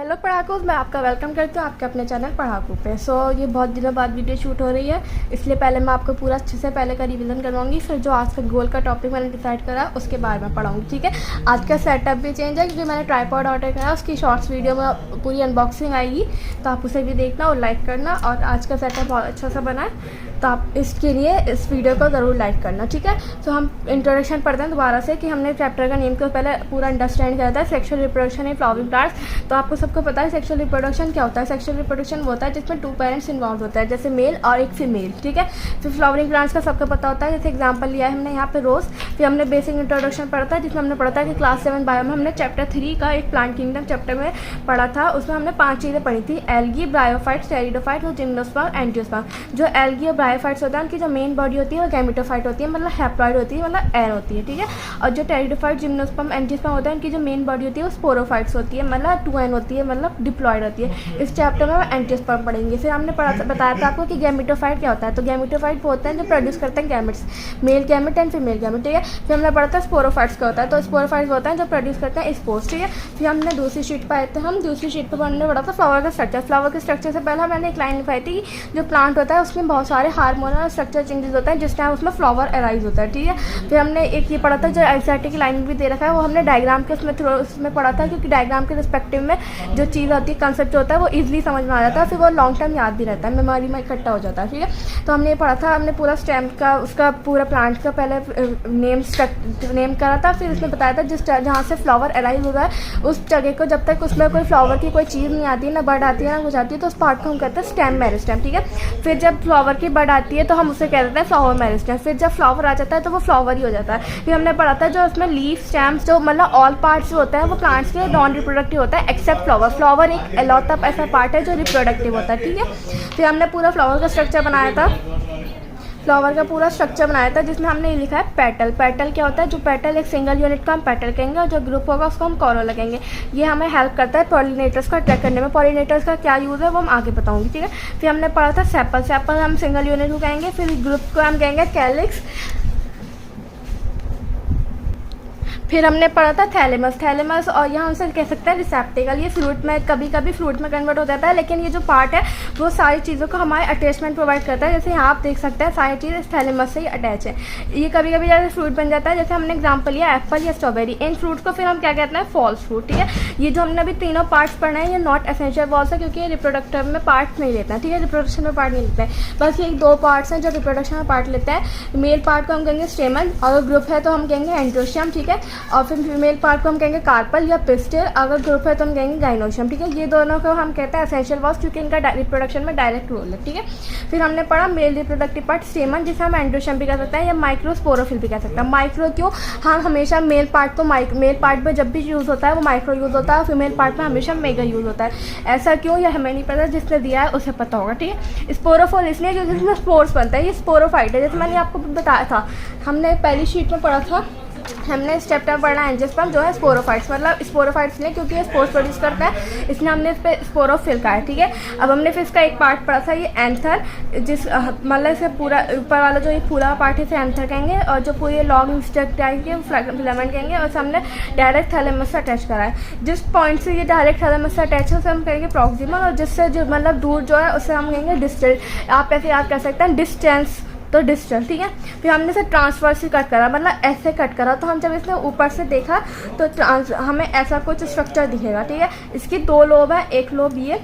Hello पढ़ाकू, मैं आपका welcome करती हूँ आपके अपने चैनल पढ़ाकू पे। ये बहुत दिनों बाद वीडियो शूट हो रही है, इसलिए पहले मैं आपको पूरा अच्छे से पहले का रिवीजन करवाऊंगी। फिर जो आज का गोल का टॉपिक मैंने डिसाइड करा उसके बारे में पढ़ाऊंगी, ठीक है। आज का सेटअप भी चेंज है क्योंकि मैंने ट्राइपॉड ऑर्डर करा, उसकी शॉर्ट्स वीडियो में पूरी अनबॉक्सिंग आएगी, तो आप उसे भी देखना और लाइक करना। और आज का सेटअप बहुत अच्छा सा बना है, तो आप इसके लिए इस वीडियो को ज़रूर लाइक करना, ठीक है। तो हम इंट्रोडक्शन पढ़ते हैं दोबारा से कि हमने चैप्टर का नेम को पहले पूरा अंडरस्टैंड किया था, sexual reproduction in flowering plants. तो आपको सबको पता है सेक्सुअल रिप्रोडक्शन क्या होता है। सेक्सुअल रिप्रोडक्शन वो होता है जिसमें 2 पेरेंट्स इन्वॉल्व होता है, जैसे मेल और एक फीमेल, ठीक है। फिर फ्लावरिंग प्लांट्स का सबको पता होता है, जैसे एग्जाम्पल लिया है हमने यहाँ पे रोज़। फिर हमने बेसिक इंट्रोडक्शन पढ़ा था जिसमें हमने पढ़ा था कि क्लास 7 बायो में हमने चैप्टर 3 का एक प्लांट किंगडम चैप्टर में पढ़ा था। उसमें हमने 5 चीज़ें पढ़ी थी, एल्गी, ब्रायोफाइट्स, टेरिडोफाइट्स और जिम्नोस्पर्म, एंजियोस्पर्म। जो एल्गी और ब्रायोफाइट्स होता है उनकी जो मेन बॉडी होती है वो गैमेटोफाइट होती है, मतलब हैप्लॉइड होती है, मतलब एयर होती है, ठीक है। और जो टेरिडोफाइट, जिम्नोस्पर्म, एंजियोस्पर्म होता है उनकी जो मेन बॉडी होती है वो स्पोरोफाइट्स होती है, मतलब 2n होती है, मतलब डिप्लॉयड होती है। इस चैप्टर में हम एंजियोस्पर्म पढ़ेंगे। फिर हमने बताया था आपको कि गैमेटोफाइट क्या होता है। तो गैमेटोफाइट वो होते हैं जो प्रोड्यूस करते हैं gametes, male gamete and female gamete, ठीक है। फिर हमने पढ़ा था स्पोरोफाइट्स क्या होता है। तो स्पोरोफाइट्स होता है जो प्रोड्यूस करते हैं स्पोर्स, ठीक है। फिर हमने दूसरी शीट पर आए थे, हम दूसरी शीट पर हमने पढ़ा था फ्लावर का स्ट्रक्चर। फ्लावर के स्ट्रक्चर से पहले मैंने एक लाइन लिखाई थी, जो प्लांट होता है उसमें बहुत सारे हार्मोनल स्ट्रक्चर चेंजेस होता है जिस टाइम उसमें फ्लावर अराइज होता है, ठीक है। फिर हमने एक ये पढ़ा था जो एनसीईआरटी की लाइन भी दे रखा है, वो हमने डायग्राम के उसमें पढ़ा था, क्योंकि डायग्राम के रिस्पेक्टिव में जो चीज़ होती है, कंसेप्ट होता है वो इजीली समझ में आ जाता है, फिर वो लॉन्ग टर्म याद भी रहता है, मेमोरी में इकट्ठा हो जाता है, ठीक है। तो हमने ये पढ़ा था, हमने पूरा स्टेम का उसका पूरा प्लांट का पहले नेम करा था। फिर उसमें बताया था जहाँ से फ्लावर अराइज होता है उस जगह को, जब तक उसमें कोई फ्लावर की कोई चीज़ नहीं आती है, ना बर्ड आती है ना कुछ आती है, तो उस पार्ट को हम कहते हैं स्टेम मेरिस्टेम, ठीक है। फिर जब फ्लावर की बर्ड आती है तो हम उसे कह देते हैं फ्लावर मेरिस्टेम। फिर जब फ्लावर आ जाता है तो वो फ्लावर ही हो जाता है। फिर हमने पढ़ा था जो उसमें लीफ, स्टेम्स, जो मतलब ऑल पार्ट्स जो होता है वो प्लांट्स के नॉन रिप्रोडक्टिव होता है एक्सेप्ट फ्लावर। फ्लावर एक अलौता ऐसा पार्ट है जो रिप्रोडक्टिव होता है, ठीक है। फिर हमने पूरा फ्लावर का स्ट्रक्चर बनाया था, फ्लावर का पूरा स्ट्रक्चर बनाया था, जिसमें हमने ये लिखा है पेटल। पेटल क्या होता है, जो पेटल एक सिंगल यूनिट का हम पेटल कहेंगे और जो ग्रुप होगा उसको हम कॉरोला कहेंगे। ये हमें हेल्प करता है पॉलिनेटर्स का ट्रैक करने में। पॉलिनेटर्स का क्या यूज़ है वो हम आगे बताऊंगी, ठीक है। फिर हमने पढ़ा था सेपल। सेपल हम सिंगल यूनिट को कहेंगे। फिर ग्रुप को हम कहेंगे कैलिक्स। फिर हमने पढ़ा था थैलेमस। थैलेमस और यहाँ उनसे कह सकते हैं रिसेप्टेकल। ये फ्रूट में कभी कभी फ्रूट में कन्वर्ट हो जाता है, लेकिन ये जो पार्ट है वो सारी चीज़ों को हमारे अटैचमेंट प्रोवाइड करता है। जैसे यहाँ आप देख सकते हैं सारी चीज़ इस थैलेमस से ही अटैच है। ये कभी कभी जैसे फ्रूट बन जाता है, जैसे हमने एग्जाम्पल लिया एप्पल या स्ट्रॉबेरी। इन फ्रूट को फिर हम क्या कहते हैं, फॉल्स फ्रूट, ठीक है। ये जो हमने अभी तीनों पार्ट्स पढ़े हैं ये नॉट एसेंशियल वॉल्स है, क्योंकि ये रिप्रोडक्टिव में पार्ट नहीं लेते हैं, ठीक है। रिप्रोडक्शन में पार्ट नहीं लेते हैं, बस ये 2 पार्ट्स हैं जो रिप्रोडक्शन में पार्ट लेते हैं। मेल पार्ट को हम कहेंगे स्टेमन, अगर ग्रुप है तो हम कहेंगे एंड्रोशियम, ठीक है। और फिर फीमेल पार्ट को हम कहेंगे कार्पल या पिस्टिल, अगर ग्रुप है तो हम कहेंगे गाइनोशियम, ठीक है। ये दोनों को हम कहते हैं एसेंशियल वॉल्स, क्योंकि इनका रिप्रोडक्शन में डायरेक्ट रोल है, ठीक है। फिर हमने पढ़ा मेल रिप्रोडक्टिव पार्ट स्टेमन, जिसे हम एंड्रोशियम भी कह सकते हैं या माइक्रोस्पोरोफिल भी कह सकते हैं। माइक्रो क्यों, हम हमेशा मेल पार्ट को मेल पार्ट पर जब भी यूज़ होता है वो माइक्रो यूज़ होता है, फीमेल पार्ट में हमेशा मेगा यूज़ होता है। ऐसा क्यों यह हमें नहीं पता, जिसने दिया है उसे पता होगा, ठीक है। स्पोरोफिल इसलिए जो जिसमें स्पोर्स बनता है, ये स्पोरोफाइट है, जैसे मैंने आपको बताया था, हमने पहली शीट में पढ़ा था। हमने इस चैप्टर में पढ़ना एंजियोस्पर्म जो है स्पोरोफाइट्स, मतलब स्पोरोफाइट्स लिए क्योंकि ये स्पोर्स प्रोड्यूस करता है, इसलिए हमने इस पर स्पोरोफिल का है, ठीक है। अब हमने फिर इसका एक पार्ट पढ़ा था ये एंथर, जिस मतलब इसे पूरा ऊपर वाला जो ये पूरा पार्ट है इसे एंथर कहेंगे, और जो पूरे लॉन्ग स्ट्रक्चर फिलामेंट कहेंगे, और हमने डायरेक्ट थैलेमस से अटैच करा है। जिस पॉइंट से ये डायरेक्ट थैलेमस से अटैच है उसे हम कहेंगे प्रॉक्सिमल, और जिससे जो मतलब दूर जो है उसे हम कहेंगे डिस्टल। आप ऐसे याद कर सकते हैं डिस्टेंस, तो डिस्टल, ठीक है। फिर हमने इसे ट्रांसवर्स से कट करा, मतलब ऐसे कट करा, तो हम जब इसने ऊपर से देखा तो हमें ऐसा कुछ स्ट्रक्चर दिखेगा, ठीक है। इसकी 2 लोब है, एक लोब ये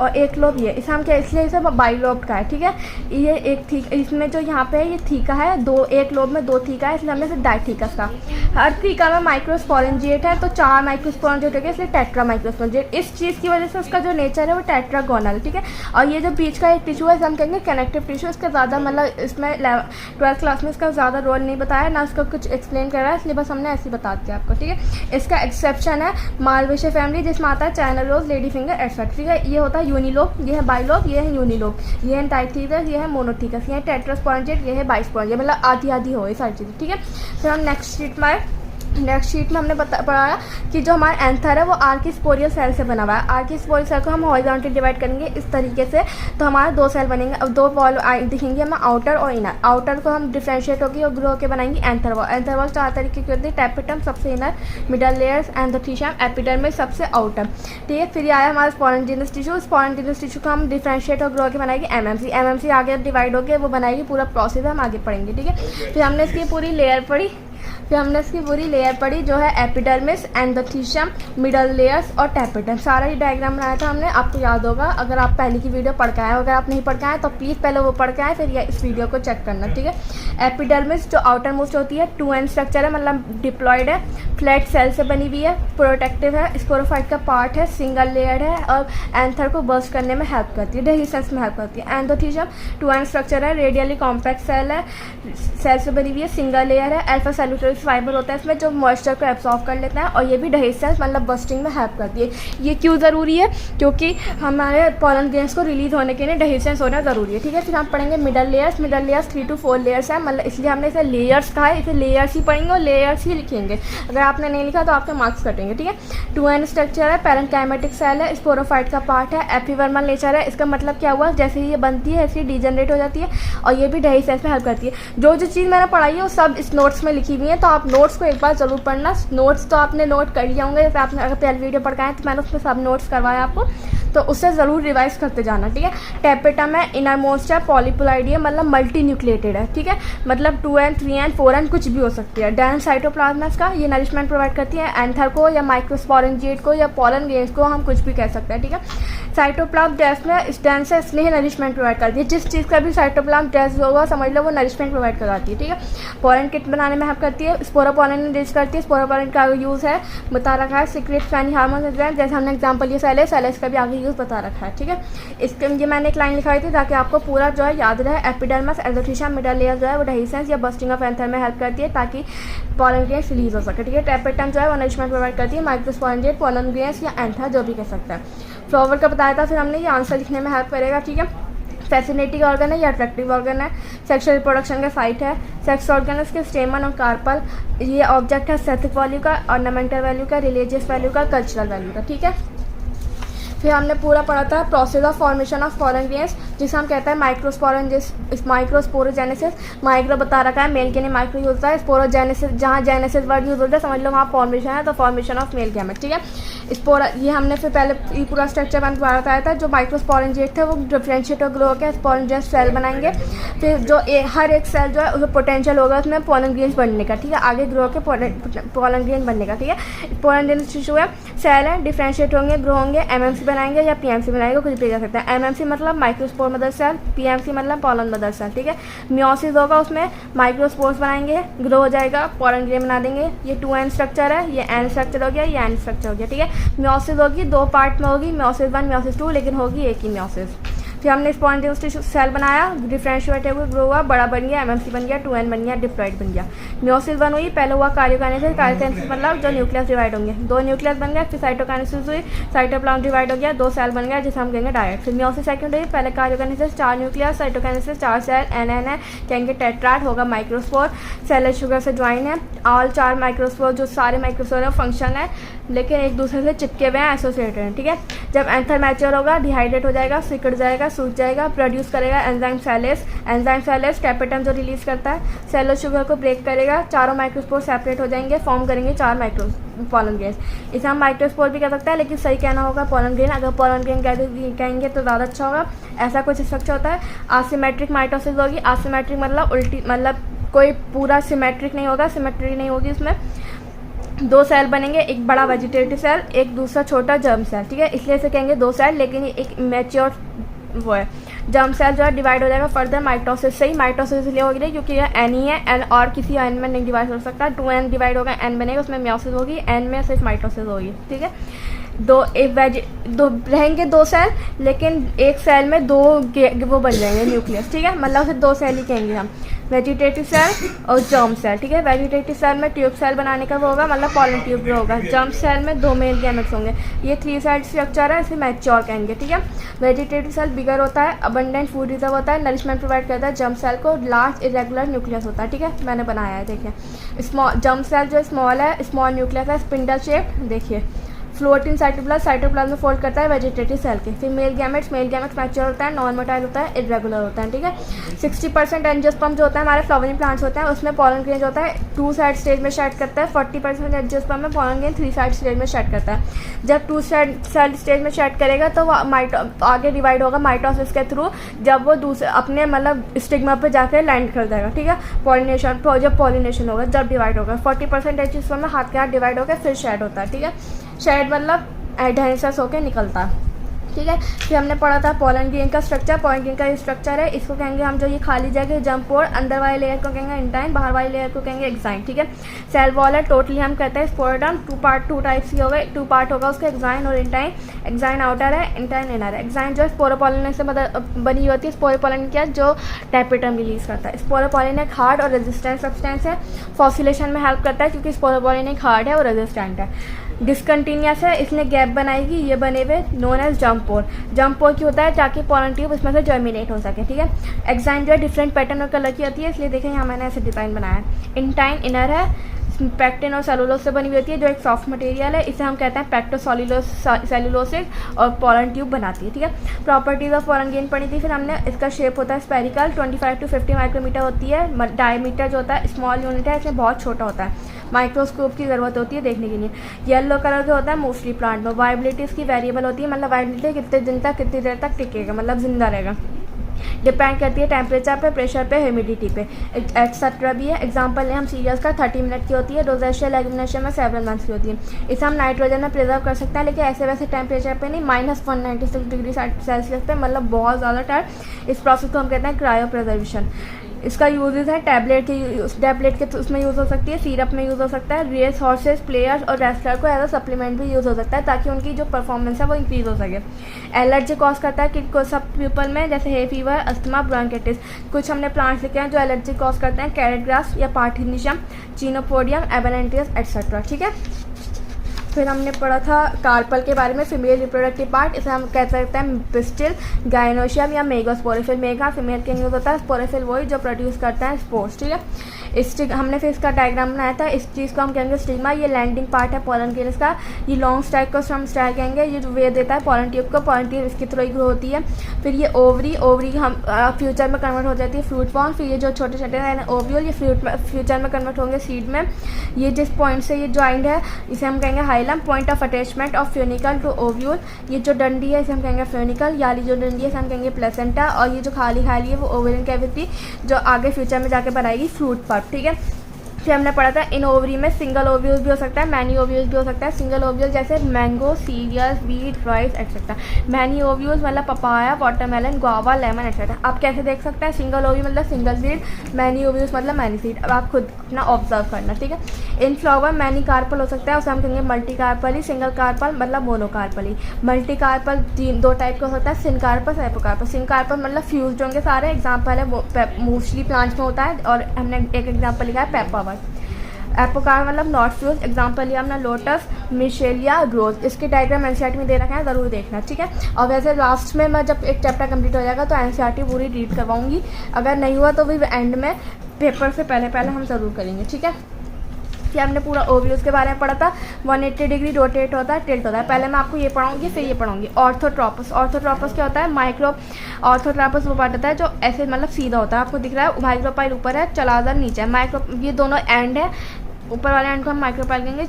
और एक लोब ये, इसे हम क्या इसलिए इसे बाइलोब का है, ठीक है। ये एक थीक, इसमें जो यहाँ पे है ये थीका है, एक लोब में 2 थीका है, इसलिए हमने इसे डायथीकस का। हर थीका में माइक्रोस्पोरेंजिएट है, तो 4 माइक्रोस्पोरेंजिएट हो गया, इसलिए टेट्रा माइक्रोस्पोरेंजिएट। इस चीज़ की वजह से उसका जो नेचर है वो टेट्रागोनल, ठीक है। और ये जो बीच का एक टिश्यू है हम कहेंगे कनेक्टिव टिश्यू। इसका ज़्यादा मतलब इसमें 12th क्लास में इसका ज़्यादा रोल नहीं बताया, ना इसका कुछ एक्सप्लेन करा है, इसलिए बस हमने ऐसे ही बता दिया आपको, ठीक है। इसका एक्सेप्शन है मालवेशिया फैमिली, जिसमें आता है China rose, lady finger etcetera, ठीक है। ये होता है यूनिलोब, ये है बाइलोब, ये है यूनिलोब, ये है डायथीकस, ये है मोनोथीकस, ये है टेट्रास्पोरेंजिएट, ये है बाइस्पोरेंजिएट, मतलब आधी आधी हो ये सारी चीज़ें, ठीक है। फिर हम नेक्स्ट शीट में आए, नेक्स्ट शीट में हमने पढ़ाया कि जो हमारा एंथर है वो आर्किस्पोरियल सेल से बना हुआ है। आर्किस्पोरियल सेल को हम हॉरिजॉन्टली डिवाइड करेंगे इस तरीके से, तो हमारे दो सेल बनेंगे। अब दो वॉल दिखेंगे हमें, आउटर और इनर। आउटर को हम डिफ्रेंशिएट होगी और ग्रो होकर बनाएंगे एंथर वॉल। एंथर वॉल 4 तरीके की होती है, टैपेटम सबसे इनर, मिडल लेयर्स, एंथोथीशियम, एपिडर्मिस सबसे आउटर। ठीक है, फिर ये आया हमारा स्पोरेंजिनस टिश्यू। स्पोरेंजिनस टिश्यू को हम डिफ्रेंशिएट और ग्रो होकर बनाएंगे एमएमसी। एमएमसी आगे डिवाइड होकर वो बनाएगी, पूरा प्रोसेस हम आगे पढ़ेंगे। ठीक है, फिर हमने इसकी पूरी लेयर पढ़ी। जो है एपिडर्मिस, एंथोथीशियम, मिडल लेयर्स और टैपेटम। सारा ही डायग्राम बनाया था हमने, आपको याद होगा अगर आप पहले की वीडियो पढ़ के आए हो। अगर आप नहीं पढ़ के आए तो प्लीज़ पहले वो पढ़ के आए, फिर इस वीडियो को चेक करना। ठीक है, एपिडर्मिस जो आउटर मोस्ट होती है 2N स्ट्रक्चर है, मतलब डिप्लॉयड है, फ्लैट सेल से बनी हुई है, प्रोटेक्टिव है, स्पोरोफाइट का पार्ट है, सिंगल लेयर है और एंथर को बर्स्ट करने में हेल्प करती है, डेहिसेंस में हेल्प करती है। एंथोथीशियम 2N स्ट्रक्चर है, रेडियली कॉम्पैक्ट सेल है, सेल से बनी हुई है, सिंगल लेयर है, अल्फा सेलुलर फाइबर होता है इसमें जो मॉइस्चर को एब्सॉर्ब कर लेता है, और ये भी डेहिसेंस मतलब बस्टिंग में हेल्प करती है। ये क्यों ज़रूरी है? क्योंकि हमारे पॉलन ग्रेन्स को रिलीज होने के लिए डेहिसेंस होना ज़रूरी है। ठीक है, फिर हम पढ़ेंगे middle layers. Middle layers 3 to 4 layers है, मतलब इसलिए हमने इसे लेयर्स कहा है, इसे लेयर्स ही पढ़ेंगे और लेयर्स ही लिखेंगे। अगर आपने नहीं लिखा तो आपके मार्क्स कटेंगे। ठीक है, 2N स्ट्रक्चर है, पैरेंकाइमेटिक सेल है, स्पोरोफाइट का पार्ट है, एपिवर्मल नेचर है। इसका मतलब क्या हुआ, जैसे ही ये बनती है ऐसे ही डिजनरेट हो जाती है, और ये भी डेहिसेंस में हेल्प करती है। जो चीज़ मैंने पढ़ाई है वो सब इस नोट्स में लिखी हुई है, तो आप नोट्स को एक बार ज़रूर पढ़ना। नोट्स तो आपने नोट कर लिया होंगे, जैसे आपने अगर पहले वीडियो पढ़ के आए तो मैंने उसमें सब नोट्स करवाया आपको, तो उससे ज़रूर रिवाइज करते जाना। ठीक है, टैपेटम है, इनर मोस्ट है, पॉलीपोलाइडी है, मतलब मल्टी न्यूक्लिएटेड है। ठीक है, मतलब 2N 3N 4N कुछ भी हो सकती है। डेंस साइटोप्लाज्म का ये नरिशमेंट प्रोवाइड करती है, एंथर को या माइक्रोस्पोरेंजिएट को या पॉलन ग्रेन्स को हम कुछ भी कह सकते हैं। ठीक है, साइटोप्लाज्म डेंस में स्टेंस है, इसलिए नरिशमेंट प्रोवाइड करती है। जिस चीज़ का भी साइटोप्लाज्म डेंस होगा समझ लो वो नरिशमेंट प्रोवाइड कराती है। ठीक है, पॉलन किट बनाने में हेल्प करती है, स्पोरोपोलन रिलीज करती है। स्पोरोपोलन का यूज़ है बता रखा है, सीक्रेट फैनी हार्मोन, जैसे हमने एग्जाम्पल ये सेलेस, सेलेस का भी आगे यूज़ बता रखा है। ठीक है, इसके ये मैंने एक लाइन लिखाई थी ताकि आपको पूरा जो है याद रहे। एपिडर्मिस, एंथोथीशियम, मिडल लेयर जो है वो डेहिसेंस या बस्टिंग ऑफ एंथर में हेल्प करती है ताकि पॉलन ग्रेन्स रिलीज हो सके। ठीक है, टैपेटम जो है वो नरिशमेंट प्रोवाइड करती है, माइक्रोस्पोरेंजिएट, पॉलन ग्रेन्स या एंथर जो भी कह सकता है। फ्लावर का बताया था फिर हमने, ये आंसर लिखने में हेल्प करेगा। ठीक है, फैसिनेटिंग ऑर्गन है या अट्रैक्टिव ऑर्गन है, सेक्सुअल रिप्रोडक्शन का साइट है, सेक्स ऑर्गन है, इसके स्टेमन और कार्पल, ये ऑब्जेक्ट है एस्थेटिक वैल्यू का, ऑर्नामेंटल वैल्यू का, रिलीजियस वैल्यू का, कल्चरल वैल्यू का। ठीक है, फिर हमने पूरा पढ़ा था process of formation of pollen grains, जिसे हम कहते हैं माइक्रोस्पोरोजेनेसिस। माइक्रो बता रखा है, मेल के लिए माइक्रो यूज होता है। स्पोरोजेनेसिस, जहाँ जेनेसिस वर्ड यूज होता है समझ लो वहाँ फॉर्मेशन है, तो फॉर्मेशन ऑफ मेल गैमेट। ठीक है, ये हमने फिर पहले ये पूरा स्ट्रक्चर मैंने बताया था। जो माइक्रोस्पोरेंजिएट थे वो डिफरेंशिएट और ग्रो होकर स्पोरेंजियस सेल बनाएंगे। फिर जो हर एक सेल जो है उसमें पोटेंशियल होगा उसमें पॉलन ग्रेन्स बनने का। ठीक है, आगे ग्रो होकर पॉलन ग्रेन बनने का। ठीक है, स्पोरेंजियस टिश्यू है, सेल है, डिफरेंशिएट होंगे, ग्रो होंगे, एमएमसी बनाएंगे या पीएमसी बनाएंगे, कुछ भी जा सकता है। एमएमसी मतलब माइक्रोस्पोर मदर सेल, पीएमसी मतलब पॉलन मदर सेल। ठीक है, मियोसिस होगा, उसमें माइक्रोस्पोर्स बनाएंगे, ग्रो हो जाएगा, पॉलन ग्रेन बना देंगे। ये 2N स्ट्रक्चर है, ये N स्ट्रक्चर हो गया, ये N स्ट्रक्चर हो गया। ठीक है, मियोसिस होगी, 2 पार्ट में होगी, मियोसिस 1 मियोसिस 2, लेकिन होगी एक ही मियोसिस। फिर हमने स्पॉन्जियोस टिश्यू सेल बनाया, डिफरेंशिएट हुआ, ग्रो हुआ, बड़ा बन गया, एमएमसी बन गया, 2N बन गया, डिप्लॉइड बन गया। मियोसिस 1 हुई, पहले हुआ कार्योकाइनेसिस। कार्योकाइनेसिस मतलब जो न्यूक्लियस डिवाइड होंगे, 2 न्यूक्लियस बन गया। फिर साइटोकाइनेसिस हुई, साइटोप्लाज्म डिवाइड हो गया, 2 सेल बन गया जिसे हम कहेंगे डायरेक्ट। फिर मियोसिस सेकंड हुई, पहले karyokinesis, 4 nucleus, cytokinesis 4 cell, NN है, कहेंगे टेट्राड, होगा माइक्रोस्पोर, सेल शुगर से ज्वाइन है। ऑल 4 माइक्रोस्पोर, जो सारे माइक्रोस्पोर है फंक्शन है लेकिन एक दूसरे से चिपके हुए हैं, एसोसिएटेड हैं। ठीक है, जब एंथर मैच्योर होगा, डिहाइड्रेट हो जाएगा, सिकुड़ जाएगा, सूख जाएगा, प्रोड्यूस करेगा एंजाइम सेलेस। एंजाइम सेलेस टैपेटम जो रिलीज करता है, सेलो शुगर को ब्रेक करेगा, चारों माइक्रोस्पोर सेपरेट हो जाएंगे, फॉर्म करेंगे 4 माइक्रो पॉलन ग्रेन्स। इसे हम माइक्रोस्पोर भी कह सकते हैं, लेकिन सही कहना होगा पॉलन ग्रेन। अगर पॉलन ग्रेन कहेंगे तो ज़्यादा अच्छा होगा। ऐसा कुछ स्ट्रक्चर होता है। आसिमेट्रिक माइटोसिस होगी, आसिमेट्रिक मतलब उल्टी, मतलब कोई पूरा सिमेट्रिक नहीं होगा, सिमेट्री नहीं होगी। इसमें 2 सेल बनेंगे, एक बड़ा वेजिटेटिव सेल, एक दूसरा छोटा जर्म सेल। ठीक है, इसलिए इसे कहेंगे 2 सेल, लेकिन ये एक मैच्योर वो है। जर्म सेल जो है डिवाइड हो जाएगा फर्दर माइटोसिस से ही। माइटोसिस इसलिए होगी नहीं क्योंकि यह N ही है, N और किसी N में नहीं डिवाइड हो सकता। 2N डिवाइड होगा, N बनेगा, उसमें मियोसिस होगी, N में सिर्फ माइटोसिस होगी। ठीक है, दो एक दो रहेंगे, 2 सेल, लेकिन एक सेल में 2 वो बन जाएंगे न्यूक्लियस, ठीक है, मतलब उसे 2 सेल ही कहेंगे हम, वेजिटेटिव सेल और जर्म सेल, ठीक है। वेजिटेटिव सेल में ट्यूब सेल बनाने का वो होगा, मतलब पॉलन ट्यूब होगा। जर्म सेल में 2 मेल गैमेट्स होंगे। ये 3 साइड स्ट्रक्चर है, इसे मैच्योर कहेंगे, ठीक है। वेजिटेटिव सेल बिगर होता है, अबंडेंट फूड रिजर्व होता है, नरिशमेंट प्रोवाइड करता है। जर्म सेल को लार्ज इरेगुलर न्यूक्लियस होता है, ठीक है, मैंने बनाया है, देखिए। स्मॉल जर्म सेल जो स्मॉल है, स्मॉल न्यूक्लियस है, स्पिंडल शेप, देखिए। फ्लोटिंग साइटोप्लाज्म में फोल्ड करता है वेजिटेटिव सेल के। फिर मेल गैमेट्स मैच्योर होता है, नॉन मोटाइल होता है, इरेगुलर होता है, ठीक है। 60% एंजियोस्पर्म जो होता है हमारे फ्लावरिंग प्लांट्स होते हैं, उसमें पॉलन ग्रेन होता है 2 साइड स्टेज में शेड करता है। 40% एंजियोस्पर्म में पॉलन ग्रेन 3 साइड स्टेज में शेड करता है। जब 2 साइड स्टेज में शेड करेगा तो वो आगे डिवाइड होगा माइटोसिस के थ्रू, जब वो दूसरे अपने मतलब स्टिग्मा पे जाकर लैंड कर जाएगा, ठीक है। पॉलिनेशन, जब पॉलिनेशन होगा, जब डिवाइड होगा। 40% एंजियोस्पर्म में हाथ के हाथ डिवाइड होकर फिर शेड होता है, ठीक है। शेड मतलब एडहेरेंस होकर निकलता है, ठीक है। फिर हमने पढ़ा था पोलन ग्रेन का स्ट्रक्चर। पोलन ग्रेन का ये स्ट्रक्चर है, इसको कहेंगे हम, जो ये खाली जगह जंप पोर, अंदर वाले लेयर को कहेंगे इंटाइन, बाहर वाले लेयर को कहेंगे एक्साइन, ठीक है। सेल वॉल है, टोटली हम कहते हैं स्पोरोडर्म, 2 टाइप्स की हो गए, 2 पार्ट होगा उसका, एक्साइन और इंटाइन। एक्साइन आउटर है, इंटाइन इनर है। एक्साइन जो है स्पोरोपोलिन से बनी होती है। स्पोरोपोलिन क्या, जो टेपिटम रिलीज करता है। स्पोरोपोलिन एक हार्ड और रेजिस्टेंट सब्सटेंस है, फॉसिलेशन में हेल्प करता है, क्योंकि स्पोरोपोलिन एक हार्ड है और रेजिस्टेंट है। डिसकंटिन्यूस है, इसने गैप बनाएगी, ये बने हुए नोन एज जंप पोर। जंप पोर क्यों होता है, ताकि पोलन ट्यूब इसमें से जर्मिनेट हो सके, ठीक है। एक्साइन जो है डिफरेंट पैटर्न और कलर की होती है, इसलिए देखें यहाँ मैंने ऐसे डिज़ाइन बनाया है। इंटाइन इनर है, पैक्टिन और सेलुलोज से बनी हुई होती है, जो एक सॉफ्ट मटेरियल है, इसे हम कहते हैं सेलुलोसिस, और पोलन ट्यूब बनाती है, ठीक है। प्रॉपर्टीज ऑफ पोलन ग्रेन पढ़ी थी। फिर हमने इसका शेप होता है स्पेरिकल, 25 to 50 माइक्रोमीटर होती है। डायमीटर जो होता है, स्मॉल यूनिट है, इसमें बहुत छोटा होता है, माइक्रोस्कोप की ज़रूरत होती है देखने के लिए। येलो कलर जो होता है मोस्टली प्लांट में। वाइबिलिटी इसकी वेरिएबल होती है, मतलब वाइबिलिटी कितने दिन तक, कितनी देर तक टिकेगा, मतलब जिंदा रहेगा। डिपेंड करती है टेम्परेचर पे, प्रेशर पे, ह्यूमिडिटी पे, एक्सेट्रा भी है। एग्जांपल है हम सीरियल्स का 30 मिनट की होती है। रोजेशिया लेगुमिनेशिया में 7 मंथ्स की होती है। इसे हम नाइट्रोजन में प्रिजर्व कर सकते हैं, लेकिन ऐसे वैसे टेम्परेचर पे नहीं, -196 डिग्री सेल्सियस पे, मतलब बहुत ज़्यादा टाइम। इस प्रोसेस को हम कहते हैं क्रायो प्रिजर्वेशन। इसका यूजेस है टैबलेट के उसमें यूज़ हो सकती है, सिरप में यूज़ हो सकता है, रेस, हॉर्सेस, प्लेयर्स और रेसलर को एज अ सप्लीमेंट भी यूज़ हो सकता है, ताकि उनकी जो परफॉर्मेंस है वो इंक्रीज़ हो सके। एलर्जी कॉज करता है कि सब पीपल में, जैसे हे फीवर, अस्थमा, ब्रोंकाइटिस। कुछ हमने प्लांट्स लिखे हैं जो एलर्जी कॉज करते हैं, कैरेट ग्रास या पार्थिनिशियम, चिनोपोडियम, एबेलेंटियस एक्सेट्रा, ठीक है। फिर हमने पढ़ा था कार्पल के बारे में, फीमेल रिप्रोडक्टिव पार्ट, इसे हम कह सकते हैं पिस्टिल, गायनोशियम या मेगास्पोरेफिल। मेगा फीमेल के यूज़ होता है, स्पोरेफिल वही जो प्रोड्यूस करता है स्पोर्स, ठीक है। हमने फिर इसका डायग्राम बनाया था। इस चीज़ को हम कहेंगे स्टिग्मा, ये लैंडिंग पार्ट है पोलन ग्रेन का। ये लॉन्ग स्टाइक को हम स्टाइक कहेंगे, ये जो वे देता है पोलन ट्यूब को, पोलन ट्यूब इसकी थ्रू ही ग्रो होती है। फिर ये ओवरी हम फ्यूचर में कन्वर्ट हो जाती है फ्रूट फॉर्म। फिर ये जो छोटे छोटे हैं ओव्यूल, ये फ्यूचर में कन्वर्ट होंगे सीड में। ये जिस पॉइंट से ये ज्वाइंट है इसे हम कहेंगे hilum, point of attachment of funicle to ovule. ये जो डंडी है इसे हम कहेंगे फ्यूनिकल, याली जो डंडी है इसे हम कहेंगे प्लेसेंटा, और ये जो खाली है वो ओवेरियन कैविटी, जो आगे फ्यूचर में जाके बनाएगी फ्रूट पल्प, ठीक है। फिर हमने पढ़ा था इन ओवरी में सिंगल ओव्यूल्स भी हो सकता है, मैनी ओव्यूल्स भी हो सकता है। सिंगल ओव्यूल्स जैसे mango, cereals, wheat, rice etcetera. Many ovules मतलब papaya, watermelon, guava, lemon etcetera. आप कैसे देख सकते हैं, सिंगल ओव्यूल मतलब सिंगल सीड, मैनी ओव्यूल्स मतलब मैनी सीड। अब आप खुद अपना ऑब्जर्व करना, ठीक है। इन फ्लावर मैनी कार्पल हो सकता है, उसे हम कहेंगे मल्टी कार्पली। सिंगल कार्पल मतलब मोनोकार्पली। मल्टी कार्पल 2 टाइप का हो सकता है, सिनकार्पस, एपोकार्पस। सिनकार्पस मतलब फ्यूज्ड होंगे सारे, एग्जाम्पल है मोस्टली प्लांट्स में होता है, और हमने एक एग्जाम्पल लिखा है पेपावर। एपोकार मतलब नॉट फ्यूज, एग्जाम्पल लिया हमने लोटस, मिशेलिया, रोज। इसके डायग्राम एनसीईआरटी में दे रखा है, ज़रूर देखना, ठीक है। और वैसे लास्ट में मैं जब एक चैप्टर कंप्लीट हो जाएगा तो एनसीईआरटी पूरी रीड करवाऊंगी। अगर नहीं हुआ तो भी एंड में पेपर से पहले हम ज़रूर करेंगे, ठीक है। फिर हमने पूरा ओव्यूल्स के बारे में पढ़ा था। 180 डिग्री रोटेट होता है, टिल्ट होता है। पहले मैं आपको ये पढ़ाऊंगी, फिर ये पढ़ाऊंगी। ऑर्थोट्रोपस, ऑर्थोट्रोपस क्या होता है, माइक्रो ऑर्थोट्रोपस वो पार्ट होता है जो ऐसे मतलब सीधा होता है, आपको दिख रहा है। माइक्रोपाइल ऊपर है, चलाजर नीचे है। ये दोनों एंड है, ऊपर वाले एंड को हम माइक्रोपाइल कहेंगे,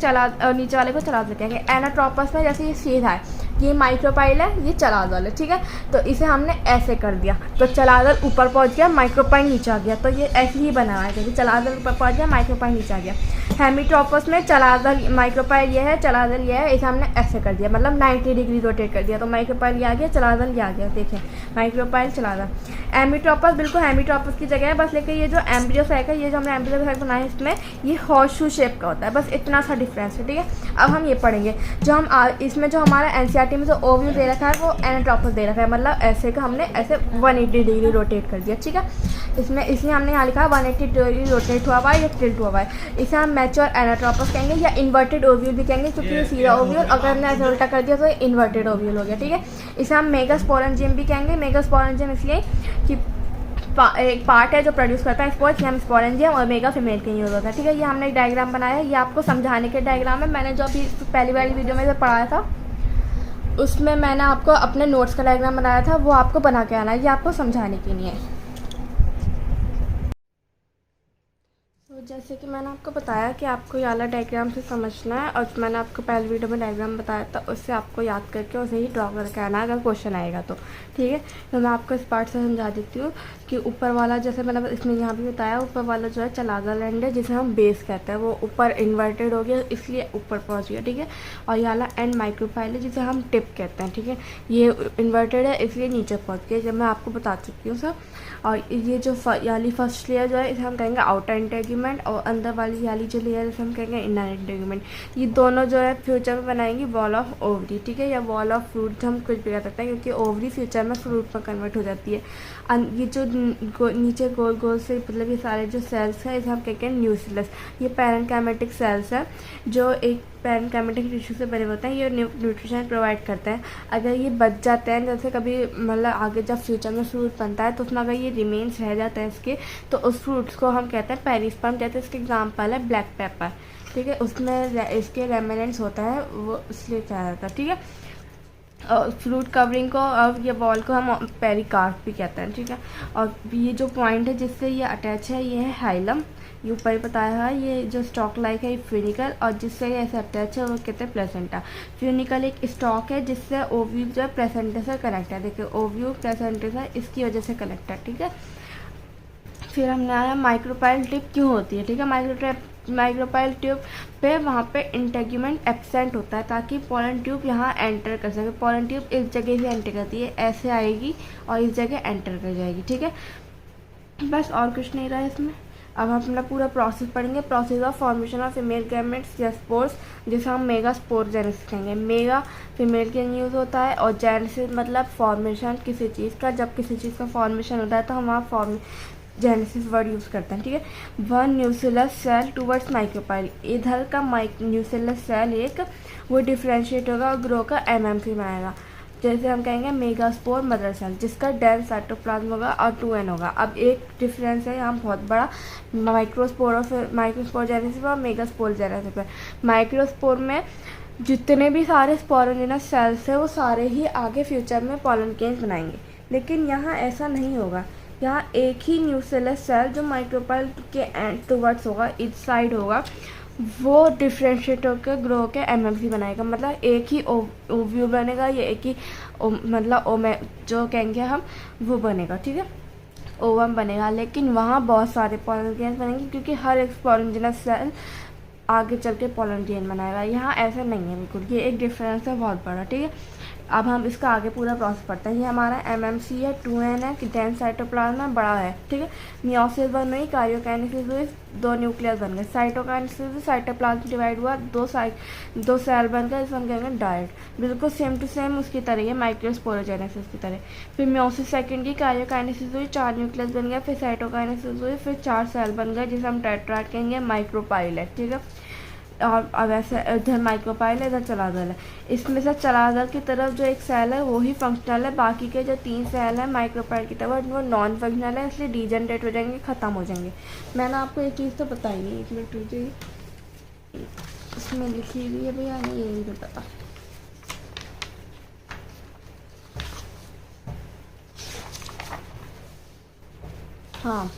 नीचे वाले को चलाजर कहेंगे। एनाट्रोपस में जैसे ये सीधा है, ये माइक्रोपाइल है, ये चलाजर है, ठीक है। तो इसे हमने ऐसे कर दिया तो चलाजर ऊपर पहुंच गया, माइक्रोपाइल नीचे आ गया। तो ये ऐसे ही बना है, क्योंकि चलाजर ऊपर पहुंच गया, माइक्रोपाइल नीचे आ गया। हेमीट्रोपस में चलाजर माइक्रोपाइल ये है, चलाजर ये है, इसे हमने ऐसे कर दिया, मतलब 90 डिग्री रोटेट कर दिया, तो माइक्रोपाइल ये आ गया, चलादल ये आ गया। देखिए माइक्रोपाइल चलादल। एमीट्रोपस बिल्कुल एमीट्रोपस की जगह है बस, लेकिन ये जो एम्ब्रियोसाइक है, ये जो हमने एम्ब्रियोसाइक बनाया है इसमें ये हॉर्स-शू शेप का होता है, बस इतना सा डिफरेंस है। ठीक है, अब हम ये पढ़ेंगे जो हम इसमें जो हमारा एनसीईआरटी में जो ओवव्यू दे रखा है वो एनाट्रोपस दे रखा है, मतलब ऐसे का हमने ऐसे 180 डिग्री रोटेट कर दिया। ठीक है, इसमें इसलिए हमने यहाँ लिखा है 180 डिग्री रोटेट हुआ हुआ है या टिल्ट हुआ हुआ है। इसे हम मैच्योर एनाट्रोपस कहेंगे या इन्वर्टेड ओव्यूल भी कहेंगे, क्योंकि ये सीधा ओव्यूल, अगर हमने ऐसे उल्टा कर दिया तो ये इन्वर्टेड ओव्यूल हो गया। ठीक है, इसे हम मेगास्पोरेंजियम भी कहेंगे। मेगास्पोरेंजियम इसलिए कि एक पार्ट है जो प्रोड्यूस करता है स्पोर, हम स्पोरेंजियम, और मेगा फीमेल के यूज़ होता है। ठीक है, ये हमने एक डायग्राम बनाया है, ये आपको समझाने के डायग्राम है। मैंने जो अभी पहली वाली वीडियो में जो पढ़ाया था उसमें मैंने आपको अपने नोट्स का डायग्राम बनाया था, वो आपको बना के आना है, ये आपको समझाने के लिए है। तो जैसे कि मैंने आपको बताया कि आपको ये वाला डायग्राम से समझना है, और मैंने आपको पहले वीडियो में डायग्राम बताया था, उससे आपको याद करके उसे ही ड्रॉ करके आना है अगर क्वेश्चन आएगा तो। ठीक है, तो मैं आपको इस पार्ट से समझा देती हूँ कि ऊपर वाला, जैसे मैंने इसमें यहाँ भी बताया, ऊपर वाला जो है चलागल एंड है जिसे हम बेस कहते हैं, वो ऊपर इन्वर्टेड हो गया इसलिए ऊपर पहुँच गया। ठीक है, और ये वाला एंड माइक्रोपाइल है जिसे हम टिप कहते हैं। ठीक है, ये इन्वर्टेड है इसलिए नीचे पहुँच गया, जब मैं आपको बता चुकी हूँ सब। और ये जो वाली फर्स्ट लेयर जो है इसे हम कहेंगे आउटर इंटेगुमेंट, और अंदर वाली जो लेयर है इसे हम कहेंगे इनर इंटेगुमेंट। ये दोनों जो है फ्यूचर में बनाएंगी वॉल ऑफ ओवरी। ठीक है, या वॉल ऑफ फ्रूट हम कुछ भी कह सकते हैं, क्योंकि ओवरी फ्यूचर में फ्रूट में कन्वर्ट हो जाती है। ये जो नीचे गोल गोल से, मतलब ये सारे जो सेल्स हैं इसे हम कहते हैं न्यूक्लियस। ये पैरेन्काइमेटिक सेल्स हैं जो एक पैरेन्काइमेटिक टिश्यू से बने होते हैं, ये न्यूट्रिशन प्रोवाइड करते हैं। अगर ये बच जाते हैं, जैसे कभी मतलब आगे जब फ्यूचर में फ्रूट बनता है तो उसमें अगर ये रिमेन्स रह जाते हैं इसके, तो उस फ्रूट्स को हम कहते हैं पेरिस्पर्म। जैसे इसके एग्जाम्पल है ब्लैक पेपर। ठीक है, उसमें इसके रेमिनेंट्स होता है, वो इसलिए कहा जाता है। ठीक है, और फ्रूट कवरिंग को और ये वॉल को हम पेरिकार्प भी कहते हैं। ठीक है, और ये जो पॉइंट है जिससे ये अटैच है ये है हाइलम, ये ऊपर ही बताया है। ये जो स्टॉक लाइक है ये फ्यूनिकल, और जिससे ये ऐसे अटैच है वो कहते हैं प्लेसेंटा। फ्यूनिकल एक स्टॉक है जिससे ओव्यू जो है प्लेसेंटा से कनेक्ट है। देखिए ओव्यू प्लेसेंटा से इसकी वजह से कनेक्ट है। ठीक है, फिर हमने आया माइक्रोपाइल टिप क्यों होती है। ठीक है, माइक्रोपाइल ट्यूब पे वहाँ पे इंटेगुमेंट एब्सेंट होता है ताकि पोलन ट्यूब यहाँ एंटर कर सके। पोलन ट्यूब इस जगह से एंटर करती है, ऐसे आएगी और इस जगह एंटर कर जाएगी। ठीक है, बस और कुछ नहीं रहा है इसमें। अब हम अपना पूरा प्रोसेस पढ़ेंगे, process of formation of female gametes या स्पोर्स, जिसे हम मेगा स्पोर जेनेसिस कहेंगे। मेगा फीमेल के यूज़ होता है, और जेनेसिस मतलब फॉर्मेशन किसी चीज़ का। जब किसी चीज़ का फॉर्मेशन होता है तो हम वहाँ जेनेसिस वर्ड यूज़ करते हैं। ठीक है, one nucleus cell towards micropyle, इधर का न्यूक्लियस सेल एक वो डिफ्रेंशिएट होगा और ग्रो का एमएमसी में आएगा। जैसे हम कहेंगे मेगास्पोर मदर सेल, जिसका डेंस साइटोप्लाज्म होगा और 2n होगा। अब एक डिफरेंस है यहाँ बहुत बड़ा माइक्रोस्पोर जेनेसिस और मेगास्पोर जेनेसिस में। माइक्रोस्पोर में जितने भी सारे स्पोरोजेनस सेल्स हैं वो सारे ही आगे फ्यूचर में पोलन केन्स बनाएंगे, लेकिन यहाँ ऐसा नहीं होगा। यहाँ एक ही न्यूक्लियस सेल जो माइक्रोपाइल के एंड टूवर्ड्स होगा, इस साइड होगा, वो डिफ्रेंशिएट होकर ग्रो के एमएमसी बनाएगा। मतलब एक ही ओव्यू बनेगा, ये एक ही मतलब जो कहेंगे हम वो बनेगा। ठीक है, ओवम बनेगा, लेकिन वहाँ बहुत सारे पोलन ग्रेन्स बनेंगे क्योंकि हर एक स्पोरोजेनस सेल आगे चल के पोलन ग्रेन बनाएगा। यहाँ ऐसा नहीं है बिल्कुल, ये एक डिफरेंस है बहुत बड़ा। ठीक है, अब हम इसका आगे पूरा प्रोसेस पढ़ते हैं। ये हमारा एमएमसी है, 2n है, कि डेंस साइटोप्लाज्म में बड़ा है। ठीक है, मियोसिस बन गई, कार्योकाइनेसिस हुई, 2 न्यूक्लियस बन गए। साइटोकाइनेसिस डिवाइड हुआ, 2 सेल बन गए, इसमें हम कहेंगे डायट। बिल्कुल सेम टू सेम उसकी तरह है, माइक्रोस्पोरोजेनेसिस की तरह। फिर मियोसिस सेकंड की कार्योकाइनेसिस हुई, 4 न्यूक्लियस बन गया। फिर साइटोकाइनेसिस हुई, फिर 4 सेल बन गए जिसे हम टेट्राड कहेंगे, माइक्रोपाइलेट। ठीक है, और अब ऐसे इधर माइक्रोपाइल है, इधर चलादल है। इसमें से चलादल की तरफ जो एक सेल है वो ही फंक्शनल है, बाकी के जो 3 सेल हैं माइक्रोपाइल की तरफ वो नॉन फंक्शनल है, इसलिए डीजनरेट हो जाएंगे, ख़त्म हो जाएंगे। मैंने आपको एक चीज़ तो बताई नहीं, 1 मिनट रुकिए, इसमें लिखी हुई है भैया, नहीं यही नहीं पता। हाँ,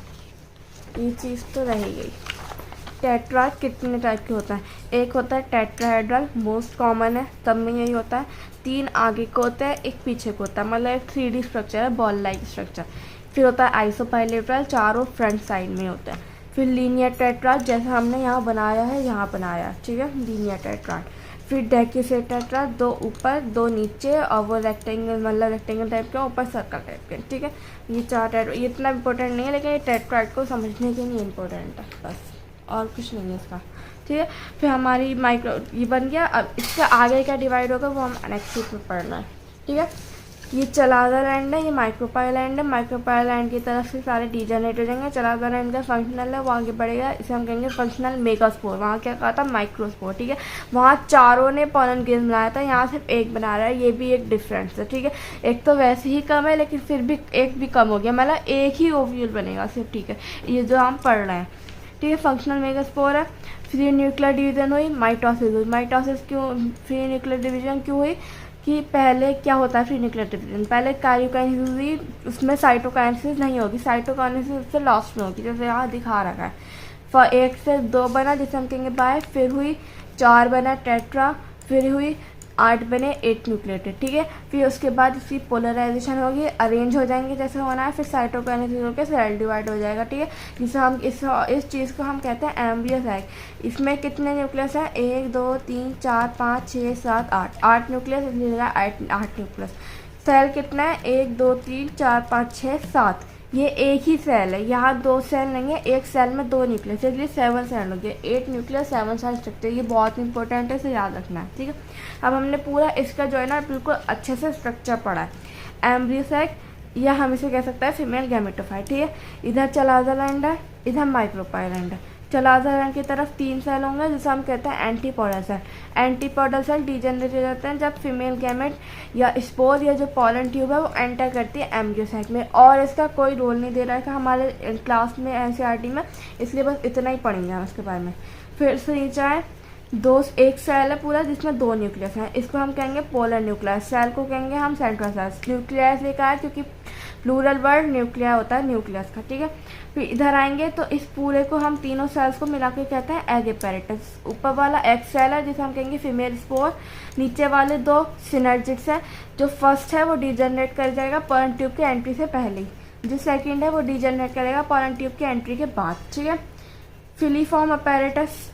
ये चीज़ तो रह गई। टेट्राड कितने टाइप के होता है? एक होता है टेट्राहेड्रल, मोस्ट कॉमन है, सब में यही होता है। 3 आगे को होता है, एक पीछे को होता है, मतलब एक 3D स्ट्रक्चर है, बॉल लाइक स्ट्रक्चर। फिर होता है आइसोपाइलेट्रल, चारों फ्रंट साइड में होता है। फिर लीनियर टेट्राड, जैसा हमने यहाँ बनाया है, यहाँ बनाया है। ठीक है, लीनियर टेट्राड। फिर डेक्यूसेटेट्रा, 2 ऊपर 2 नीचे, और वो रेक्टेंगल मतलब रेक्टेंगल टाइप का, ऊपर सर्कल टाइप के, ठीक है। ये 4 टेट्रा, ये इतना इंपॉर्टेंट नहीं है, लेकिन ये टेट्राइड को समझने के लिए इम्पोर्टेंट है बस, और कुछ नहीं है इसका, ठीक है। फिर हमारी माइक्रो ये बन गया। अब इससे आगे क्या डिवाइड होगा वो हम नेक्स्ट वीक में पढ़ना है, ठीक है। ये चलादा लैंड है, ये माइक्रोपाई लैंड है। माइक्रोपाई लैंड की तरफ से सारे डीजनरेट हो जाएंगे। चलादा लैंड का फंक्शनल है, वो आगे बढ़ेगा, इसे हम कहेंगे फंक्शनल मेगास्पोर। वहाँ क्या कहा था, माइक्रोस्पोर, ठीक है। वहाँ चारों ने पॉलन ग्रेन्स बनाया था, यहाँ सिर्फ एक बना रहा है, ये भी एक डिफरेंस है, ठीक है। एक तो वैसे ही कम है, लेकिन फिर भी एक भी कम हो गया, मतलब एक ही ओव्यूल बनेगा सिर्फ, ठीक है। ये जो हम पढ़ रहे हैं, ठीक है। फंक्शनल मेगास्पोर है। फ्री न्यूक्लियर डिवीजन हुई, माइटोसिस हुई। माइटोसिस क्यों, फ्री न्यूक्लियर डिवीजन क्यों हुई कि पहले क्या होता है फ्री न्यूक्लियर डिवीजन, पहले कार्योकाइनेसिस हुई, उसमें साइटोकाइनेसिस नहीं होगी, साइटोकाइनेसिस उससे लास्ट में होगी, जैसे यहाँ दिखा रखा है। 1 से 2 बना, जिसे हम कहेंगे बाय, फिर हुई 4 बना टेट्रा, फिर हुई 8 बने 8 न्यूक्लियोटाइड, ठीक है। फिर उसके बाद इसकी पोलराइजेशन होगी, अरेंज हो जाएंगे जैसे होना है, फिर साइटोकाइनेसिस होकर सेल डिवाइड हो जाएगा, ठीक है। जिसे हम इस चीज़ को हम कहते हैं एम्ब्रियो साइक। इसमें कितने न्यूक्लियस हैं, 1 2 3 4 5 6 7 8 न्यूक्लियस, इसलिए 8 न्यूक्लियस। सेल कितना है, 1 2 3 4 5 6 7, ये एक ही सेल है, यहाँ 2 सेल नहीं है, एक सेल में 2 न्यूक्लियस, इसलिए 7 सेल हो गया, 8 न्यूक्लियस 7 सेल स्ट्रक्चर, ये बहुत इंपॉर्टेंट है, इसे याद रखना है, ठीक है। अब हमने पूरा इसका जो है ना बिल्कुल अच्छे से स्ट्रक्चर पढ़ा है। एम्ब्रियो साइक, या हम इसे कह सकते हैं फीमेल गैमेटोफाइट, ठीक है। इधर चलादा लैंड है, इधर माइक्रोपाई लैंड है। चलादा लैंड की तरफ 3 सेल होंगे, जिसे हम कहते हैं antipodal cell. Antipodal cell degenerate हो जाते हैं जब फीमेल गैमेट या स्पोर या जो पॉलन ट्यूब है वो एंटर करती है एम्ब्रियो साइक में, और इसका कोई रोल नहीं दे रहा है कि हमारे क्लास में एनसीईआरटी में, इसलिए बस इतना ही पढ़ेंगे हम इसके बारे में। फिर से नीचे आए, एक सेल है पूरा जिसमें 2 न्यूक्लियस हैं, इसको हम कहेंगे पोलर न्यूक्लियस, सेल को कहेंगे हम सेंट्रोसेल्स। न्यूक्लियस लिखा है क्योंकि प्लूरल वर्ड न्यूक्लिया होता है न्यूक्लियस का, ठीक है। फिर इधर आएंगे तो इस पूरे को हम तीनों सेल्स को मिला के कहते हैं एगेपेरेटस। ऊपर वाला एक सेल है जिसे हम कहेंगे फीमेल स्पोर, नीचे वाले 2 सिनर्जिक्स हैं, जो फर्स्ट है वो डीजनरेट कर जाएगा पॉलन ट्यूब की एंट्री से पहले, जो सेकंड है वो डीजनरेट करेगा पॉलन ट्यूब की एंट्री के बाद, ठीक है। फिलीफॉर्म अपैरेटस,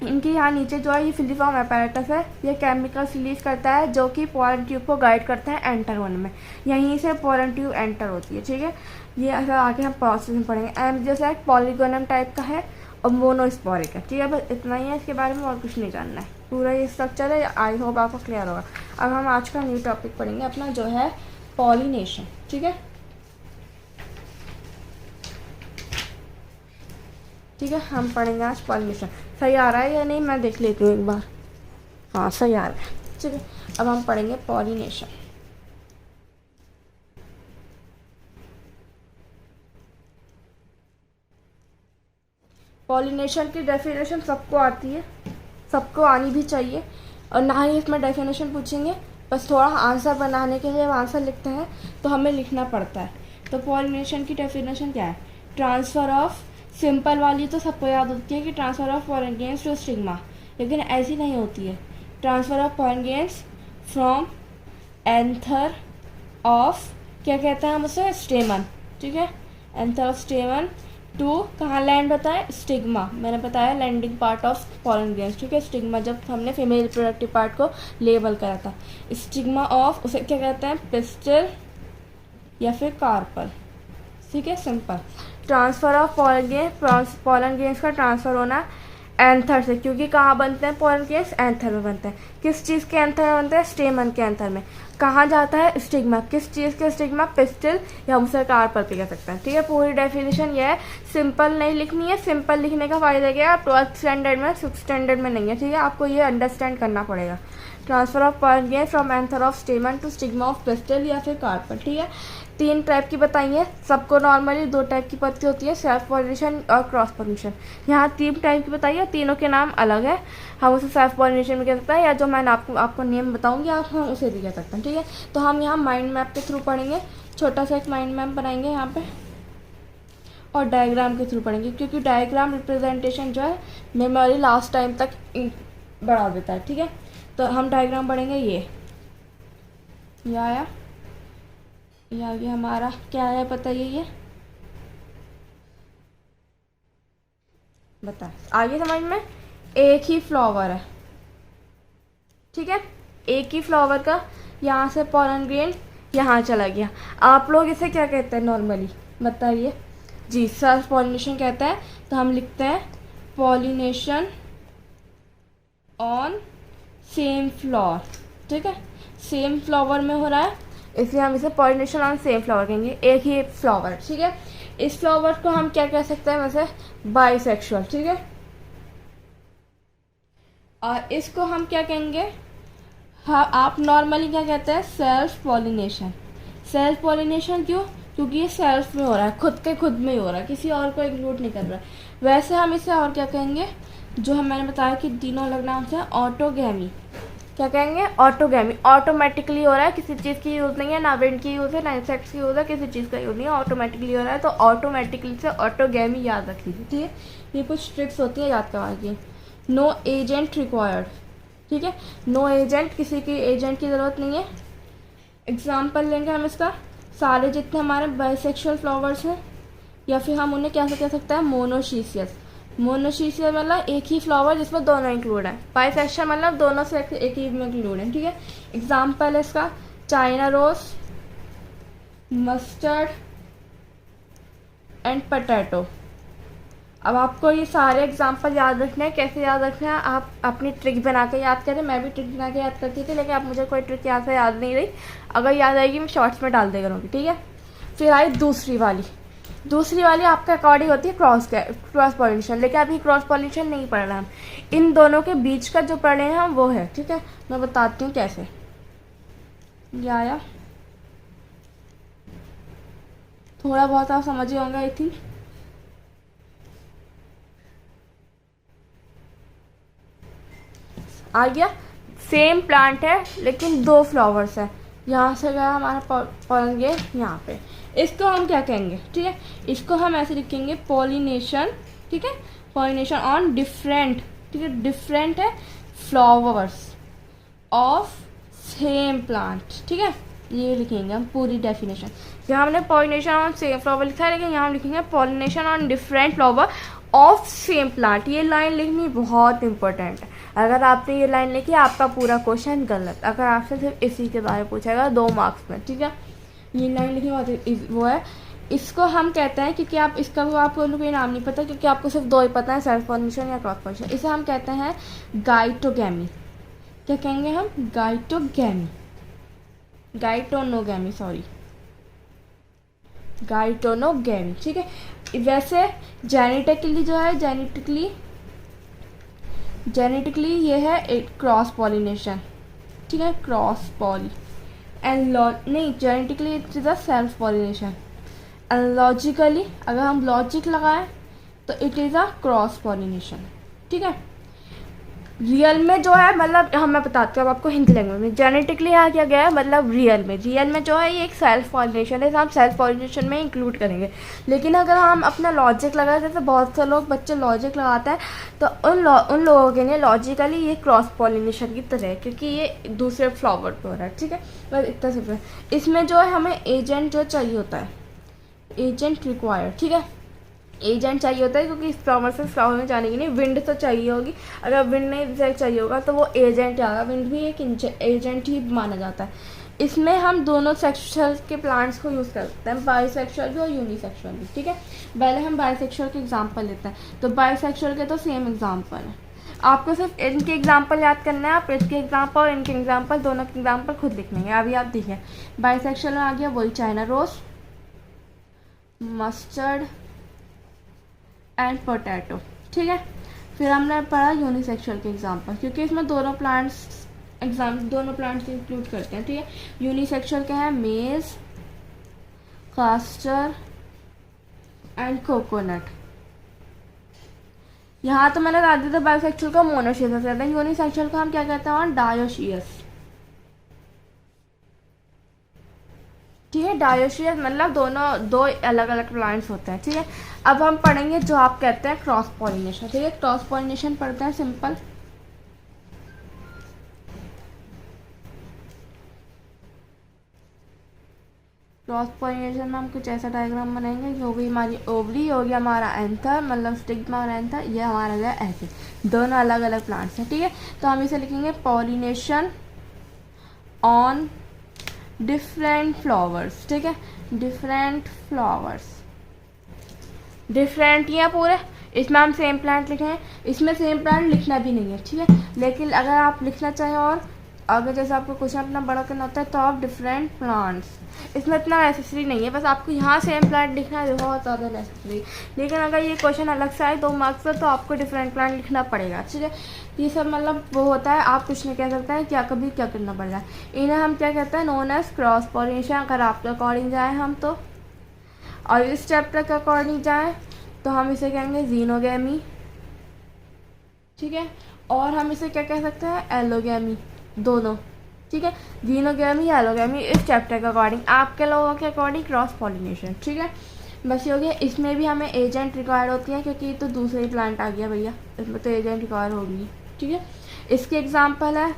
इनके यहाँ नीचे जो है ये फिलीफॉर्म अपैरेटस है, ये केमिकल्स रिलीज करता है जो कि पॉलन ट्यूब को गाइड करता है एंटर होने में, यहीं से पॉलन ट्यूब एंटर होती है, ठीक है। ये आगे हम प्रोसेस में पढ़ेंगे। एम्ब्रियो साइक पॉलीगोनम टाइप का है और मोनोस्पोरिक है, ठीक है। बस इतना ही है, इसके बारे में और कुछ नहीं जानना है, पूरा ये स्ट्रक्चर है, आई होप आपको क्लियर होगा। अब हम आज का न्यू टॉपिक पढ़ेंगे अपना, जो है पॉलिनेशन, ठीक है, ठीक है। हम पढ़ेंगे आज पॉलिनेशन। सही आ रहा है या नहीं मैं देख लेती हूँ एक बार, हाँ सही आ रहा है, ठीक है। अब हम पढ़ेंगे पॉलिनेशन। पॉलिनेशन की डेफिनेशन सबको आती है, सबको आनी भी चाहिए, और ना ही इसमें डेफिनेशन पूछेंगे, बस थोड़ा आंसर बनाने के लिए जब आंसर लिखते हैं तो हमें लिखना पड़ता है। तो पॉलिनेशन की डेफिनेशन क्या है, ट्रांसफ़र ऑफ, सिंपल वाली तो सबको याद होती है कि transfer of pollen grains to stigma, लेकिन ऐसी नहीं होती है। Transfer of pollen grains from anther of, क्या कहते हैं हम उसे, स्टेमन, ठीक है। एंथर ऑफ स्टेमन टू कहाँ लैंड होता है, स्टिग्मा, मैंने बताया landing part of pollen grains, ठीक है। स्टिग्मा जब हमने फीमेल रिप्रोडक्टिव पार्ट को लेबल करा था, स्टिग्मा ऑफ उसे क्या कहते हैं, पिस्टल या फिर कार्पल, ठीक है, simple. Transfer of pollen grains का ट्रांसफ़र होना एंथर से, क्योंकि कहाँ बनते हैं पॉलन ग्रेन्स, एंथर में बनते हैं। किस चीज़ के एंथर में बनते हैं, स्टेमन के एंथर में। कहाँ जाता है स्टिग्मा, किस चीज़ के स्टिग्मा, पिस्टल या हम उसे कार्पल पे कह सकते हैं, ठीक है। पूरी डेफिनेशन ये है, सिंपल नहीं लिखनी है, सिंपल लिखने का फ़ायदा क्या है, 12th स्टैंडर्ड में 6th स्टैंडर्ड में नहीं है, ठीक है। आपको ये अंडरस्टैंड करना पड़ेगा। Transfer of pollen grains from anther of stamen to stigma of pistil या फिर कार्पल, ठीक है। 3 टाइप की बताइए, सबको नॉर्मली 2 टाइप की पत्ती होती है, सेल्फ पॉलिनेशन और क्रॉस पॉलिनेशन। यहाँ 3 टाइप की बताइए, तीनों के नाम अलग है, हम उसे सेल्फ पॉलिनेशन में कह सकते हैं, या जो मैंने आपको नेम बताऊंगी आप हम उसे भी कह सकते हैं, ठीक है। तो हम यहाँ माइंड मैप के थ्रू पढ़ेंगे, छोटा सा एक माइंड मैप बनाएंगे यहाँ पे, और डायग्राम के थ्रू पढ़ेंगे, क्योंकि डायग्राम रिप्रेजेंटेशन जो है मेमोरी लास्ट टाइम तक बढ़ा देता है, ठीक है। तो हम डायग्राम पढ़ेंगे, ये आया, ये हमारा क्या है बताइए, ये बता आइए समझ में। एक ही फ्लावर है, ठीक है, एक ही फ्लावर का यहाँ से पॉलन ग्रेन यहाँ चला गया। आप लोग इसे क्या कहते हैं नॉर्मली, बताइए जी? सेल्फ पॉलिनेशन कहता है। तो हम लिखते हैं पॉलिनेशन ऑन सेम फ्लावर। ठीक है, सेम फ्लावर में हो रहा है, इसलिए हम इसे पॉलिनेशन ऑन सेम फ्लावर कहेंगे, एक ही फ्लावर। ठीक है, इस फ्लावर को हम क्या कह सकते हैं वैसे, बाइसेक्सुअल। ठीक है, और इसको हम क्या कहेंगे, हाँ आप नॉर्मली क्या कहते हैं, सेल्फ पॉलिनेशन। सेल्फ पॉलिनेशन क्यों? क्योंकि ये सेल्फ में हो रहा है, खुद के खुद में ही हो रहा है, किसी और को इंक्लूड नहीं कर रहा है। वैसे हम इसे और क्या कहेंगे, जो हम मैंने बताया कि तीनों अलग नाम से, ऑटोगैमी। क्या कहेंगे, ऑटोगैमी। ऑटोमेटिकली हो रहा है, किसी चीज़ की यूज़ नहीं है, ना विंड की यूज़ है, ना इंसेक्ट्स की यूज़ है, किसी चीज़ का यूज़ नहीं है, ऑटोमेटिकली हो रहा है। तो ऑटोमेटिकली से ऑटोगैमी याद रख लीजिए। ठीक है, ये कुछ ट्रिक्स होती है, याद करवा लीजिए। No agent required. ठीक है, नो एजेंट, किसी की एजेंट की ज़रूरत नहीं है। एग्जाम्पल लेंगे हम इसका, सारे जितने हमारे बाइसेक्सुअल फ्लावर्स हैं, या फिर हम उन्हें क्या कह सकते हैं, मोनोशीसियस। मोनोशीसियस मतलब एक ही फ्लावर जिसमें दोनों इंक्लूड हैं। बाइसेक्सुअल मतलब दोनों से एक ही में इंक्लूड है। ठीक है, एग्जाम्पल है इसका China rose, mustard and potato. अब आपको ये सारे एग्जाम्पल याद रखने हैं। कैसे याद रखना है, आप अपनी ट्रिक बना के याद करें। मैं भी ट्रिक बना के याद करती थी, लेकिन अब मुझे कोई ट्रिक यहाँ से याद नहीं रही। अगर याद आएगी मैं शॉर्ट्स में डाल दे करूँगी। ठीक है, फिर आई दूसरी वाली। दूसरी वाली आपके अकॉर्डिंग होती है क्रॉस पॉलिनेशन, लेकिन अभी क्रॉस पॉलिनेशन नहीं पढ़ रहे हम, इन दोनों के बीच का जो पढ़ रहे हैं हम वो है। ठीक है, मैं बताती हूँ कैसे। ये आया, थोड़ा बहुत आप समझ ही होंगे आई थिंक। आ गया, सेम प्लांट है लेकिन दो फ्लावर्स है। यहाँ से गया हमारा पॉलन ग्रेन यहाँ पे। इसको हम क्या कहेंगे, ठीक है, इसको हम ऐसे लिखेंगे पॉलिनेशन। ठीक है, पॉलिनेशन ऑन डिफरेंट, ठीक है, डिफरेंट है फ्लावर्स ऑफ सेम प्लांट। ठीक है, ये लिखेंगे हम पूरी डेफिनेशन। यहाँ हमने पॉलिनेशन ऑन सेम फ्लावर लिखा है, लेकिन यहाँ हम लिखेंगे pollination on different flower of same plant. ये लाइन लिखनी बहुत इंपॉर्टेंट है। अगर आपने ये लाइन लिखी, आपका पूरा क्वेश्चन गलत। अगर आपसे सिर्फ इसी के बारे में पूछेगा 2 मार्क्स में। ठीक है, ये लाइन लिखी बहुत वो है। इसको हम कहते हैं, क्योंकि आप इसका वो आपको कोई नाम नहीं पता, क्योंकि आपको सिर्फ 2 ही पता है, सेल्फ पॉलिनेशन या क्रॉस पॉलिनेशन। इसे हम कहते हैं गाइटोगैमी। क्या कहेंगे हम, गाइटोगैमी, गाइटोनोगैमी, सॉरी, गाइटोनोगैमी। ठीक है, वैसे जेनेटिकली जो है, जेनेटिकली ये है एक क्रॉस पॉलिनेशन। ठीक है, क्रॉस पॉली एंड नहीं, genetically it is a self pollination. And logically अगर हम लॉजिक लगाएं तो it is a cross pollination. ठीक है, रियल में जो है, मतलब हम मैं बताती हूँ आपको हिंदी लैंग्वेज में। जेनेटिकली यहाँ किया गया है, मतलब रियल में जो है ये एक सेल्फ पॉलिनेशन है, हम सेल्फ पॉलिनेशन में इंक्लूड करेंगे। लेकिन अगर हम अपना लॉजिक लगाए, जैसे बहुत से लोग बच्चे लॉजिक लगाते हैं, तो उन लोगों के लिए लॉजिकली ये क्रॉस पॉलिनेशन की तरह है, क्योंकि ये दूसरे फ्लावर पे हो रहा है। ठीक है, बस इतना सिर्फ। इसमें जो है हमें एजेंट जो चाहिए होता है, एजेंट रिक्वायर्ड। ठीक है, एजेंट चाहिए होता है, क्योंकि इस फ्लावर से फ्लावर में जाने के लिए विंड तो चाहिए होगी। अगर विंड नहीं चाहिए होगा तो वो एजेंट आएगा। विंड भी एक एजेंट ही माना जाता है। इसमें हम दोनों सेक्सुअल के प्लांट्स को यूज़ कर सकते हैं, बाइसेक्सुअल भी और यूनिसेक्सुअल भी। ठीक है, पहले हम बाइसेक्सुअल के एग्जाम्पल लेते हैं। तो बाइसेक्सुअल के तो सेम एग्जाम्पल है, आपको सिर्फ इनके एग्जाम्पल याद करना है। आप इसके एग्जाम्पल और इनके एग्जाम्पल, दोनों के एग्जाम्पल खुद लिखने हैं। अभी आप देखिए, बाइसेक्सुअल में आ गया वही China rose, mustard and potato. ठीक है, फिर हमने पढ़ा यूनिसेक्सुअल के एग्जाम्पल, क्योंकि इसमें दोनों प्लांट्स इंक्लूड करते हैं। ठीक है, यूनिसेक्सुअल के हैं मेज, कास्टर एंड कोकोनट। यहाँ तो मैंने बता दिया था बायोसेक्सुअल का मोनोशियस कहते हैं, यूनिसेक्सुअल का हम क्या कहते हैं, डायोशियस। ठीक है, डायोशियस मतलब दो अलग अलग प्लांट्स होते हैं। ठीक है, अब हम पढ़ेंगे जो आप कहते हैं क्रॉस पॉलिनेशन। ठीक है, क्रॉस पॉलिनेशन पढ़ते हैं सिंपल। क्रॉस पॉलिनेशन में हम कुछ ऐसा डायग्राम बनाएंगे कि हो गई हमारी ओवरी, हो गया हमारा एंथर मतलब स्टिग्मा और एंथर, ये हमारा गया ऐसे, दोनों अलग अलग प्लांट्स हैं, ठीक है। तो हम इसे लिखेंगे पॉलिनेशन ऑन डिफरेंट फ्लावर्स, ठीक है, डिफरेंट फ्लावर्स, डिफरेंट ही है पूरे, इसमें हम सेम प्लांट लिखे हैं, इसमें सेम प्लांट लिखना भी नहीं है, ठीक है। लेकिन अगर आप लिखना चाहें और अगर जैसे आपको क्वेश्चन अपना बड़ा करना होता है तो आप डिफरेंट प्लांट्स, इसमें इतना नेसेसरी नहीं है, बस आपको यहाँ सेम प्लांट लिखना है, बहुत ज़्यादा नेसेसरी। लेकिन अगर ये क्वेश्चन अलग से आए 2 मार्क्स पर तो आपको डिफरेंट प्लांट लिखना पड़ेगा, ठीक है। ये सब मतलब वो होता है, आप कुछ नहीं कह सकते हैं क्या कभी क्या करना पड़ जाए। इन्हें हम क्या कहते हैं, नोन एज क्रॉस पॉलिनेशन। अगर आपके अकॉर्डिंग जाए हम तो, और इस चैप्टर के अकॉर्डिंग जाए तो हम इसे कहेंगे जीनोगैमी, ठीक है। और हम इसे क्या कह सकते हैं, एलोगैमी, दोनों, ठीक है। जीनोगैमी एलोगैमी इस चैप्टर के अकॉर्डिंग, आपके लोगों के अकॉर्डिंग क्रॉस पॉलिनेशन, ठीक है। बस ये हो गया। इसमें भी हमें एजेंट रिक्वायर्ड होती है क्योंकि तो दूसरा ही प्लांट आ गया भैया, इसमें तो एजेंट रिक्वायर होगी, ठीक है। इसके एग्जाम्पल है,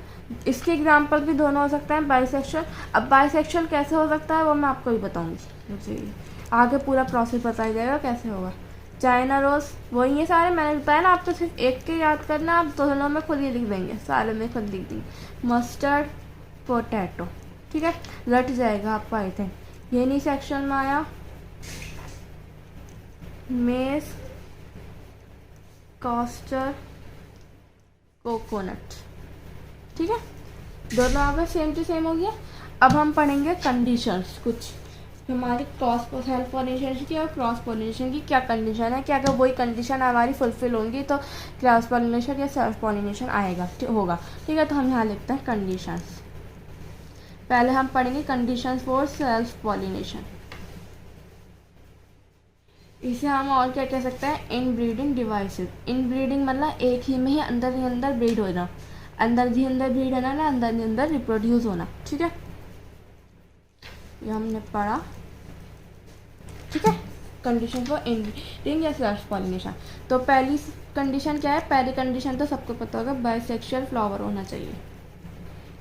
इसके एग्जाम्पल भी दोनों हो सकते हैं बाइसेक्शुअल। अब बाइसेक्शुअल कैसे हो सकता है वो मैं आपको ही बताऊंगी, मुझे आगे पूरा प्रोसेस बताया जाएगा कैसे होगा। चाइना रोज वही है सारे, मैंने बताया ना, आपको सिर्फ एक के याद करना, आप दोनों में खुद ही लिख देंगे, सारे में खुद लिख देंगे। मस्टर्ड पोटैटो, ठीक है, रट जाएगा आपको आई थिंक। ये नहीं सेक्शन में आया, मेज, कास्टर, कोकोनट, ठीक है, दोनों आ गए, सेम टू सेम हो गया। अब हम पढ़ेंगे कंडीशंस कुछ, हमारी क्रॉस सेल्फ पॉलिनेशन की और क्रॉस पॉलिनेशन की क्या कंडीशन है, क्या अगर वही कंडीशन हमारी फुलफिल होंगी तो क्रॉस पॉलिनेशन या सेल्फ पॉलिनेशन आएगा होगा, ठीक है। तो हम यहाँ लिखते हैं कंडीशंस। पहले हम पढ़ेंगे कंडीशंस फॉर सेल्फ पॉलिनेशन। इसे हम और क्या कह सकते हैं, इन ब्रीडिंग डिवाइसेस। इन ब्रीडिंग मतलब एक ही में ही अंदर ब्रीड होना, अंदर ही अंदर ब्रीड होना ना, अंदर ही अंदर रिप्रोड्यूस होना, ठीक है। ये हमने पढ़ा, ठीक है। कंडीशन फॉर इन ब्रीडिंग या सेल्फ पॉलिनेशन। तो पहली कंडीशन क्या है, पहली कंडीशन तो सबको पता होगा, बाइसेक्सुअल फ्लावर होना चाहिए।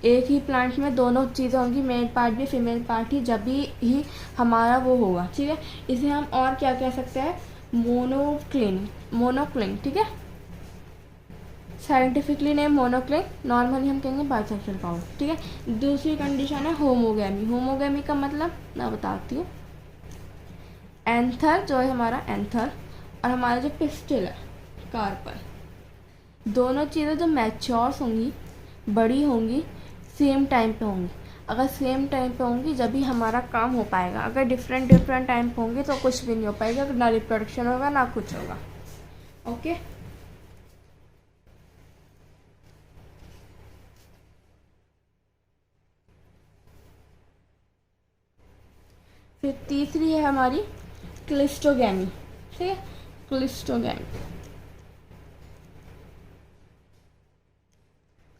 एक ही प्लांट में दोनों चीज़ें होंगी, मेल पार्ट भी फीमेल पार्ट ही, जब भी ही हमारा वो होगा, ठीक है। इसे हम और क्या कह सकते हैं, मोनोक्लिंग, ठीक है, साइंटिफिकली नेम मोनोक्लिंग, नॉर्मली हम कहेंगे बाइसेक्सुअल फ्लावर, ठीक है। दूसरी कंडीशन है होमोगैमी। होमोगैमी का मतलब मैं बताती हूँ, एंथर जो है हमारा एंथर और हमारा जो पिस्टिल है कार्पल, दोनों चीज़ें जो मैच्योर्स होंगी, बड़ी होंगी, सेम टाइम पे होंगी। अगर सेम टाइम पे होंगी जब भी हमारा काम हो पाएगा, अगर डिफरेंट टाइम पे होंगे तो कुछ भी नहीं हो पाएगा, ना रिप्रोडक्शन होगा ना कुछ होगा, ओके। फिर तीसरी है हमारी क्लिस्टोगैमी, ठीक है, क्लिस्टोगैमी।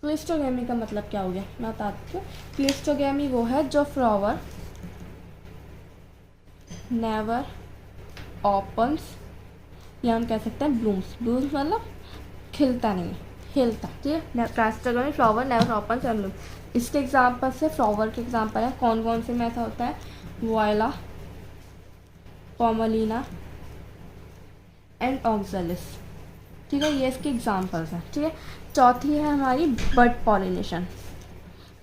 क्लिस्टोगैमी का मतलब क्या हो गया मैं बताती हूँ। क्लिस्टोगैमी वो है जो फ्लावर नेवर ओपन्स, या हम कह सकते हैं ब्लूम्स, ब्लूम्स मतलब खिलता नहीं, खिलता, ठीक है। Cleistogamy flower never opens and blooms. इसके एग्जाम्पल से फ्लावर के एग्जाम्पल है, कौन कौन से में ऐसा होता है, वॉयला, पॉमोलिना एंड ऑक्सैलिस, ठीक है, ये इसके एग्जाम्पल्स हैं, ठीक है। चौथी है हमारी बड पॉलिनेशन,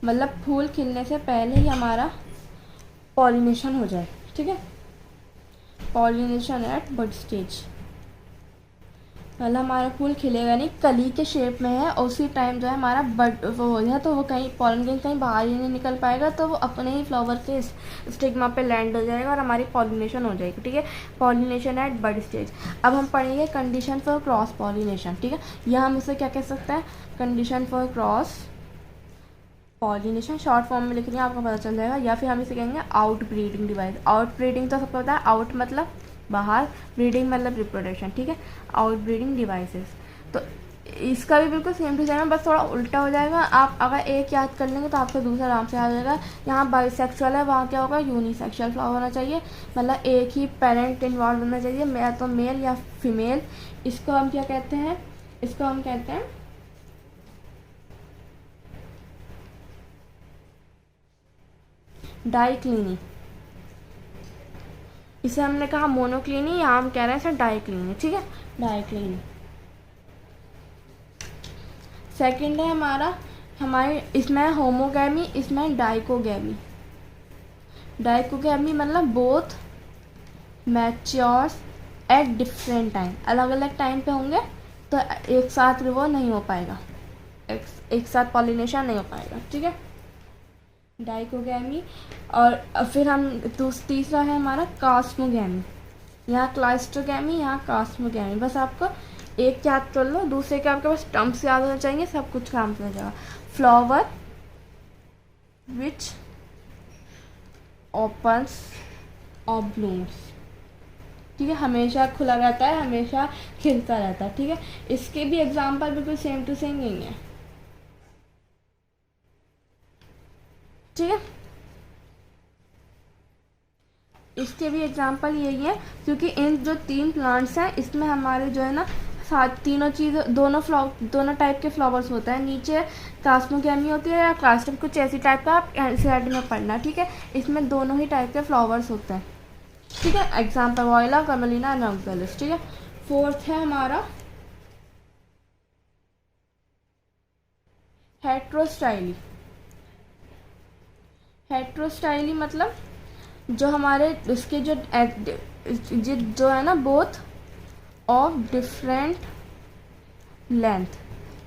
मतलब फूल खिलने से पहले ही हमारा पॉलिनेशन हो जाए, ठीक है, पॉलिनेशन एट बड स्टेज, मतलब हमारा फूल खिलेगा नहीं, कली के शेप में है, और उसी टाइम जो है हमारा बड वो हो जाए तो वो कहीं पॉलिनेशन कहीं बाहर ही नहीं निकल पाएगा, तो वो अपने ही फ्लावर के स्टिग्मा पे लैंड हो जाएगा और हमारी पॉलिनेशन हो जाएगी, ठीक है, पॉलिनेशन एट बड स्टेज। अब हम पढ़ेंगे कंडीशन फॉर क्रॉस पॉलिनेशन, ठीक है। यह हम इसे क्या कह सकते हैं, condition for cross pollination, short form में लिख रही आपको पता चल जाएगा, या फिर हम इसे कहेंगे out breeding device. Out breeding तो सबको पता है, आउट मतलब बाहर, ब्रीडिंग मतलब रिप्रोडक्शन, ठीक है, आउट ब्रीडिंग डिवाइसेस। तो इसका भी बिल्कुल सेम टू सेम है, बस थोड़ा उल्टा हो जाएगा। आप अगर एक याद कर लेंगे तो आपको दूसरा आराम से आ जाएगा। यहाँ बाइसेक्सुअल है, वहाँ क्या होगा, यूनिसेक्सुअल फ्लावर होना चाहिए, मतलब एक ही पेरेंट इन्वॉल्व होना चाहिए, या तो मेल या फीमेल। इसको हम क्या कहते हैं, इसको हम कहते हैं डाइक्लिनी, इसे हमने कहा मोनोक्लिनी, यहाँ हम कह रहे हैं इसे डाइक्लिनी, ठीक है, डाइक्लिनी। सेकंड है हमारे इसमें है होमोगैमी, इसमें है डाइकोगैमी। डाइकोगैमी मतलब both matures at different time, अलग अलग टाइम पे होंगे तो एक साथ वो नहीं हो पाएगा, एक साथ पॉलिनेशन नहीं हो पाएगा, ठीक है, डाइकोगैमी। और फिर हम तीसरा है हमारा कास्मोगैमी, यहाँ क्लाइस्टोगैमी, यहाँ कास्मोगैमी। बस आपको एक याद कर लो, दूसरे के आपके पास टर्म्स याद होना चाहिए, सब कुछ काम कर जाएगा। फ्लावर विच ओपन्स और ब्लूम्स, ठीक है, हमेशा खुला रहता है, हमेशा खिलता रहता है, ठीक है। इसके भी एग्जाम्पल बिल्कुल सेम टू सेम नहीं है, ठीक है, इसके भी एग्जाम्पल यही है, क्योंकि इन जो 3 प्लांट्स हैं इसमें हमारे जो है ना साथ तीनों चीज़, दोनों टाइप के फ्लावर्स होते हैं। नीचे कास्मोगैमी होती है या क्लास्टम, कुछ ऐसी टाइप का आप एनसीईआरटी में पढ़ना, ठीक है। इसमें दोनों ही टाइप के फ्लावर्स होते हैं, ठीक है। एग्जाम्पल वॉयला, कमलिना एंड ऑक्जेलिस, ठीक है। फोर्थ है हमारा हेट्रोस्टाइली। हेट्रोस्टाइली मतलब जो हमारे उसके जो है ना बोथ ऑफ डिफरेंट लेंथ,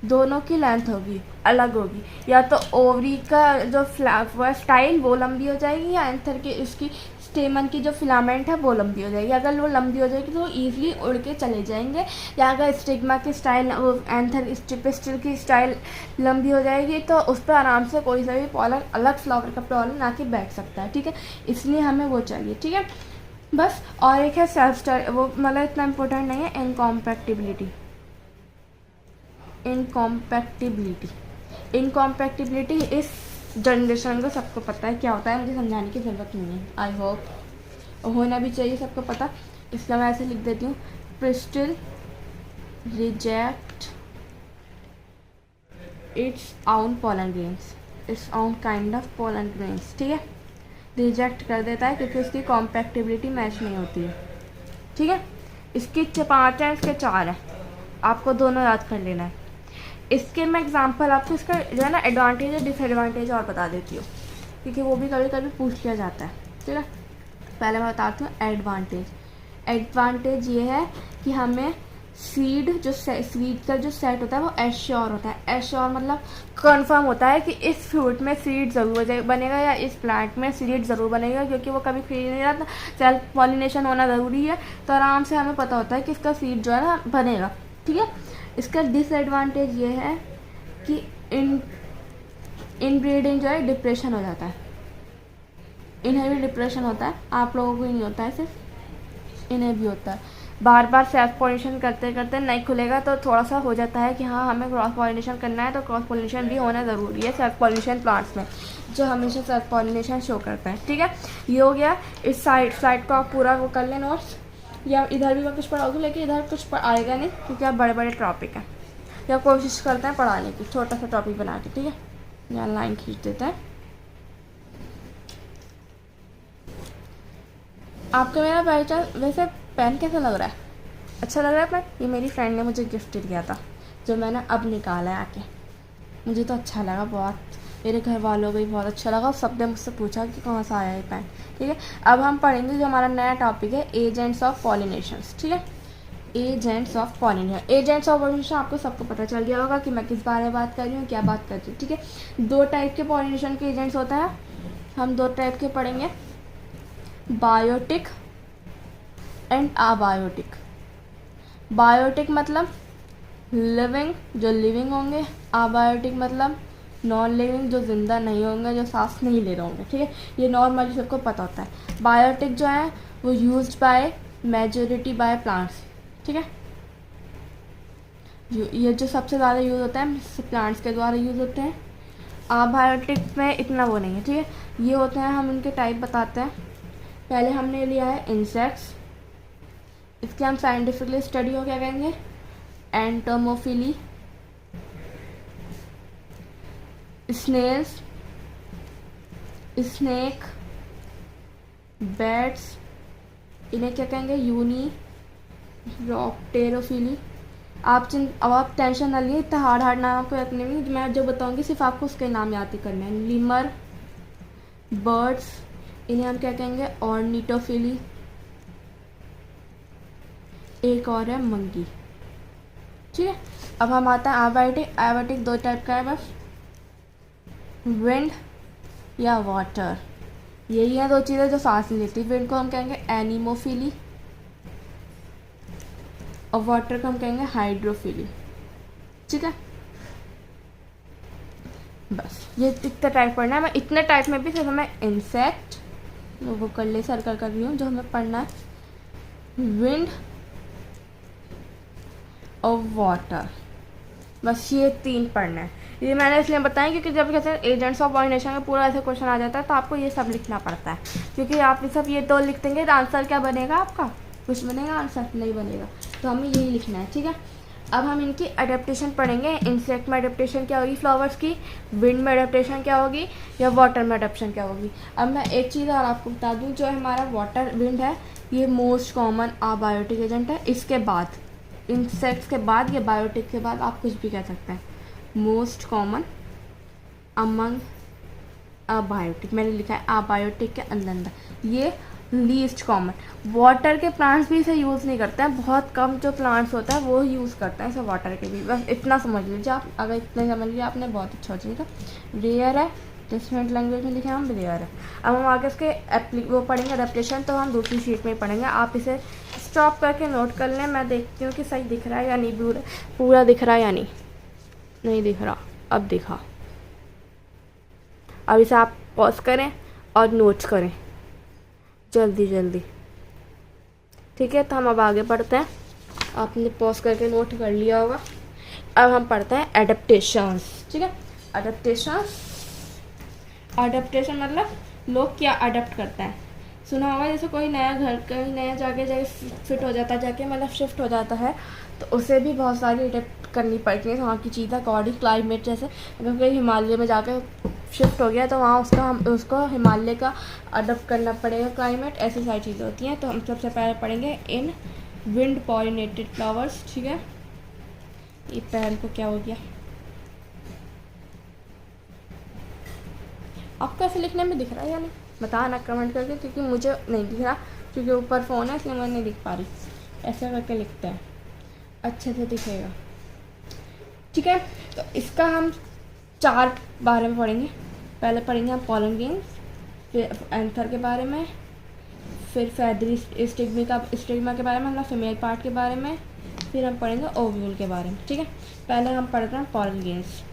दोनों की लेंथ होगी अलग होगी, या तो ओवरी का जो फ्लावर स्टाइल वो लंबी हो जाएगी, या एंथर के उसकी स्टेमन की जो फिलामेंट है वो लंबी हो जाएगी। अगर वो लंबी हो जाएगी तो वो ईजिली उड़ के चले जाएंगे, या अगर स्टिग्मा की स्टाइल, वो एंथर पिस्टिल की स्टाइल लंबी हो जाएगी तो उस पर आराम से कोई सा भी पॉलन, अलग फ्लावर का पॉलन आके बैठ सकता है, ठीक है। इसलिए हमें वो चाहिए, ठीक है, बस। और एक है सेल्फ स्टाइल, वो मतलब इतना इम्पोर्टेंट नहीं है, इनकॉम्पैक्टिबिलिटी। इनकॉम्पैक्टिबिलिटी इस जनरेशन को सबको पता है क्या होता है, मुझे समझाने की ज़रूरत नहीं है, आई होप होना भी चाहिए सबको पता, इसलिए मैं ऐसे लिख देती हूँ। पिस्टिल रिजेक्ट इट्स आउन पोलन ग्रेन्स, इट्स आउन काइंड ऑफ पोलन ग्रेन्स, ठीक है, रिजेक्ट कर देता है क्योंकि उसकी कॉम्पैक्टिबिलिटी मैच नहीं होती है, ठीक है। इसके 5 हैं, इसके 4 हैं, आपको दोनों याद कर लेना है। इसके मैं एग्जांपल आपको इसका जो है ना एडवांटेज और डिसएडवांटेज और बता देती हूँ, क्योंकि वो भी कभी कभी पूछ लिया जाता है, ठीक है। पहले मैं बताती हूँ एडवांटेज। एडवांटेज ये है कि हमें सीड का जो सेट होता है वो एश्योर होता है। एश्योर मतलब कंफर्म होता है कि इस फ्रूट में सीड ज़रूर बनेगा, या इस प्लांट में सीड ज़रूर बनेगा, क्योंकि वो कभी खरीद नहीं रहता, सेल्फ पॉलिनेशन होना ज़रूरी है, तो आराम से हमें पता होता है कि इसका सीड जो है ना बनेगा, ठीक है। इसका डिसएडवांटेज ये है कि इनब्रीडिंग जो है डिप्रेशन हो जाता है, इन्हें भी डिप्रेशन होता है, आप लोगों को ही नहीं होता है, सिर्फ इन्हें भी होता है। बार बार सेल्फ पॉलिनेशन करते करते नहीं खुलेगा तो थोड़ा सा हो जाता है कि हाँ हमें क्रॉस पॉलिनेशन करना है, तो क्रॉस पॉलिनेशन भी होना ज़रूरी है सेल्फ पॉलिनेशन प्लांट्स में, जो हमेशा सेल्फ पॉलिनेशन शो करता है, ठीक है। ये हो गया। इस साइड को आप पूरा वो कर लें नोट्स, या इधर भी मैं कुछ पढ़ाऊँगी, लेकिन इधर कुछ आएगा नहीं क्योंकि आप बड़े बड़े टॉपिक हैं, या कोशिश करते हैं पढ़ाने की, छोटा सा टॉपिक बना के, ठीक है। यहाँ लाइन खींच देते हैं। आपको मेरा बाई चांस वैसे पेन कैसा लग रहा है? अच्छा लग रहा है पेन? ये मेरी फ्रेंड ने मुझे गिफ्ट दिया था, जो मैंने अब निकाला है आके, मुझे तो अच्छा लगा बहुत, मेरे घर वालों को भी बहुत अच्छा लगा, सबने मुझसे पूछा कि कहाँ से आया ये पेन, ठीक है। अब हम पढ़ेंगे जो हमारा नया टॉपिक है, एजेंट्स ऑफ पॉलिनेशंस, ठीक है। Agents of pollination. Agents of pollination आपको सबको पता चल गया होगा कि मैं किस बारे में बात कर रही हूँ, क्या बात कर रही हूँ, ठीक है। 2 टाइप के पॉलिनेशन के एजेंट्स होता है, हम 2 टाइप के पढ़ेंगे, बायोटिक एंड अबायोटिक। बायोटिक मतलब लिविंग, जो लिविंग होंगे, अबायोटिक मतलब नॉन लिविंग, जो जिंदा नहीं होंगे, जो सांस नहीं ले रहे होंगे, ठीक है। ये नॉर्मली सबको पता होता है। बायोटिक जो है वो used by majority by plants, ठीक है। ये जो सबसे ज़्यादा यूज़ होता है प्लांट्स के द्वारा यूज़ होते हैं। अबायोटिक में इतना वो नहीं है, ठीक है। ये होते हैं, हम इनके टाइप बताते हैं। पहले हमने लिया है इंसेक्ट्स, इसके हम साइंटिफिकली स्टडी हो क्या कहेंगे, एंटोमोफिली। स्नेल्स, स्नेक, बैट्स, इन्हें क्या कहेंगे, यूनिप्टेरोफिली। अब आप टेंशन ना लिए, इतना हार्ड हार्ड नाम आपको रखने में, मैं जो बताऊंगी सिर्फ आपको उसके नाम याद ही करने हैं। लिमर बर्ड्स, इन्हें हम क्या कहेंगे, ऑर्निटोफिली। एक और है मंकी। ठीक है, अब हम आता है एबायोटिक। एबायोटिक दो टाइप का है बस, विंड या वाटर। यही है दो चीज़ें जो सांस नहीं लेती। विंड को हम कहेंगे एनीमोफिली और वाटर को हम कहेंगे हाइड्रोफिली। ठीक है, बस ये इतना टाइप पढ़ना है। मैं इतने टाइप में भी सिर्फ हमें इंसेक्ट वो कर ले सर्कल कर रही हूँ जो हमें पढ़ना है, विंड और वाटर, बस ये 3 पढ़ना है। ये मैंने इसलिए बताया क्योंकि जब कहते हैं एजेंट्स ऑफ पॉलिनेशन में पूरा ऐसे क्वेश्चन आ जाता है तो आपको ये सब लिखना पड़ता है, क्योंकि आप ये सब ये 2 लिख देंगे तो आंसर क्या बनेगा आपका, कुछ बनेगा, आंसर नहीं बनेगा। तो हमें यही लिखना है। ठीक है, अब हम इनकी अडेप्टेशन पढ़ेंगे। इंसेक्ट में अडेप्टेशन क्या होगी फ्लावर्स की, विंड में अडेप्टेशन क्या होगी, या वाटर में अडेप्टेशन क्या होगी। अब मैं एक चीज़ और आपको बता दूँ, जो हमारा वाटर विंड है ये मोस्ट कॉमन अबायोटिक एजेंट है। इसके बाद इंसेक्ट्स के बाद या बायोटिक के बाद आप कुछ भी कह सकते हैं, मोस्ट कॉमन अमंग अबायोटिक, मैंने लिखा है अबायोटिक के अंदर, ये लीस्ट कॉमन। वाटर के प्लांट्स भी इसे यूज़ नहीं करते हैं, बहुत कम जो प्लांट्स होता है वो यूज़ करते हैं इसे वाटर के भी, बस इतना समझ लीजिए आप। अगर इतना समझ लिया आपने बहुत अच्छा हो जाएगा। रेयर है, डिफरेंट लैंग्वेज में लिखे हम रेयर है। अब हम आगे इसके वो पढ़ेंगे अडेप्टेशन, तो हम दूसरी शीट में ही पढ़ेंगे। आप इसे स्टॉप करके नोट कर लें, मैं देखती हूँ कि सही दिख रहा है या नहीं, पूरा दिख रहा है या नहीं दिख रहा। अब दिखा, अब इसे आप पॉज करें और नोट्स करें जल्दी जल्दी। ठीक है, तो हम अब आगे पढ़ते हैं। आपने पॉज करके नोट कर लिया होगा। अब हम पढ़ते हैं एडेप्टेशंस। ठीक है, अडेप्टेशन मतलब लोग क्या अडेप्ट करते हैं। सुना होगा जैसे कोई नया घर कहीं नया जाके फिट हो जाता है, जाके मतलब शिफ्ट हो जाता है, तो उसे भी बहुत सारी अडेप्ट करनी पड़ती है वहाँ की चीज़ें अकॉर्डिंग क्लाइमेट। जैसे अगर कोई हिमालय में जाके शिफ्ट हो गया तो वहाँ उसको हिमालय का अडोप्ट करना पड़ेगा क्लाइमेट, ऐसी सारी चीज़ें होती हैं। तो हम सबसे पहले पढ़ेंगे इन विंड पॉलिनेटेड फ्लावर्स। ठीक है, ये पहल को क्या हो गया, आपको ऐसे लिखने में दिख रहा है या नहीं बताना कमेंट करके, क्योंकि मुझे नहीं दिख रहा, क्योंकि ऊपर फ़ोन है इसलिए मैं नहीं दिख पा रही। ऐसा करके लिखते हैं, अच्छे से दिखेगा। ठीक है, तो इसका हम 4 बारे में पढ़ेंगे। पहले पढ़ेंगे हम पॉलन ग्रेन्स, फिर एंथर के बारे में, फिर फेदरी स्टिग्मा के बारे में, मतलब फीमेल पार्ट के बारे में, फिर हम पढ़ेंगे ओव्यूल के बारे में। ठीक है, पहले हम पढ़ते हैं पॉलन ग्रेन्स,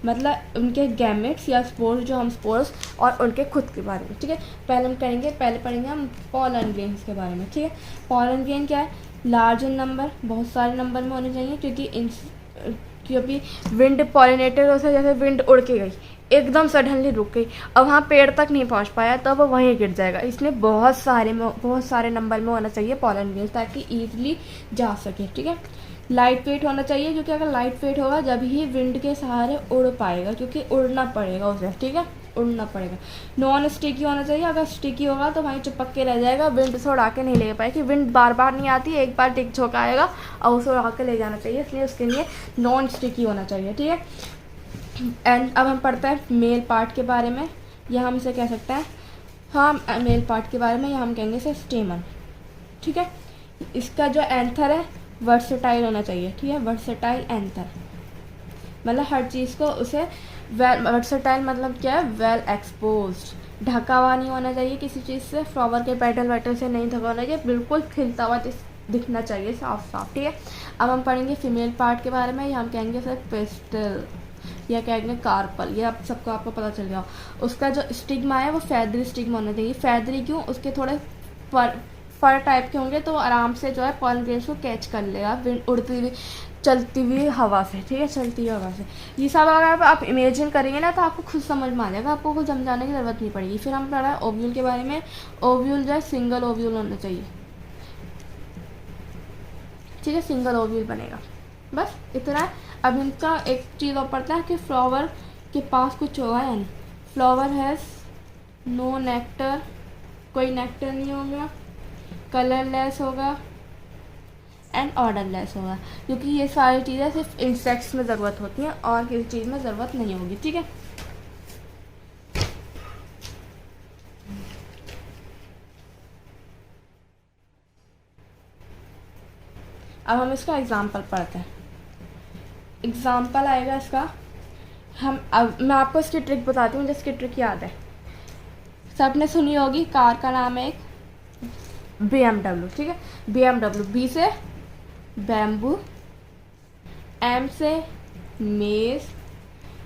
मतलब उनके गैमेट्स या स्पोर्स, जो हम स्पोर्स और उनके खुद के बारे में। ठीक है, पहले पढ़ेंगे हम पॉलन ग्रेन्स के बारे में। ठीक है, पॉलन ग्रेन क्या है, लार्ज इन नंबर, बहुत सारे नंबर में होने चाहिए, क्योंकि विंड पॉलिनेटेड होता, जैसे विंड उड़ के गई एकदम सडनली रुक गई, अब वहाँ पेड़ तक नहीं पहुँच पाया तो वो वहीं गिर जाएगा, इसलिए बहुत सारे नंबर में होना चाहिए पॉलन ग्रेन्स, ताकि ईजिली जा सके। ठीक है, लाइट वेट होना चाहिए, क्योंकि अगर लाइट वेट होगा जब ही विंड के सहारे उड़ पाएगा, क्योंकि उड़ना पड़ेगा उसे। ठीक है, उड़ना पड़ेगा। नॉन स्टिकी होना चाहिए, अगर स्टिकी होगा तो वहीं चिपक के रह जाएगा, विंड से उड़ा के नहीं ले पाएगी। विंड बार बार नहीं आती, एक बार टिक झोंका आएगा और उसे उड़ा के ले जाना चाहिए, इसलिए उसके लिए नॉन स्टिकी होना चाहिए। ठीक है, एंड अब हम पढ़ते हैं मेल पार्ट के बारे में, या हम इसे कह सकते हैं, हाँ मेल पार्ट के बारे में, या हम कहेंगे इसे स्टेमन। ठीक है, इसका जो एंथर है वर्सेटाइल होना चाहिए। ठीक है, वर्सेटाइल एंथर मतलब हर चीज़ को उसे वर्सेटाइल मतलब क्या है, वेल एक्सपोज्ड, ढका हुआ नहीं होना चाहिए किसी चीज़ से, फ्लावर के पेटल वेटल से नहीं ढका होना चाहिए, बिल्कुल खिलता हुआ दिखना चाहिए, साफ साफ। ठीक है, अब हम पढ़ेंगे फीमेल पार्ट के बारे में, या हम कहेंगे सर पेस्टल या कहेंगे कार्पल, ये आप सबको आपको पता चल गया। उसका जो स्टिग्मा है वो फेदरी स्टिग्मा होना चाहिए। फेदरी क्यों, उसके थोड़े फर टाइप के होंगे तो आराम से जो है पॉलन ग्रेन्स को कैच कर लेगा उड़ती हुई चलती हुई हवा से। ठीक है, चलती हुई हवा से। ये सब अगर आप इमेजिन करेंगे ना तो आपको खुद समझ में आ जाएगा, आपको कुछ समझाने की ज़रूरत नहीं पड़ेगी। फिर हम पढ़ा है ओव्यूल के बारे में। ओव्यूल जो है सिंगल ओव्यूल होना चाहिए। ठीक है, सिंगल ओव्यूल बनेगा, बस इतना। अब इनका एक चीज़ और पड़ता है कि फ्लावर के पास कुछ होगा या नहीं। फ्लावर हैज़ नो नेक्टर, कोई नेक्टर नहीं होगा, कलरलेस होगा एंड ऑर्डरलेस होगा, क्योंकि ये सारी चीज़ें सिर्फ इंसेक्ट्स में ज़रूरत होती हैं और किसी चीज़ में ज़रूरत नहीं होगी। ठीक है, अब हम इसका एग्जाम्पल पढ़ते हैं। एग्जाम्पल आएगा इसका, अब मैं आपको इसकी ट्रिक बताती हूँ, जिसकी ट्रिक याद है, सबने सुनी होगी। कार का नाम है एक BMW। ठीक है, BMW, B से बैम्बू, M से मेज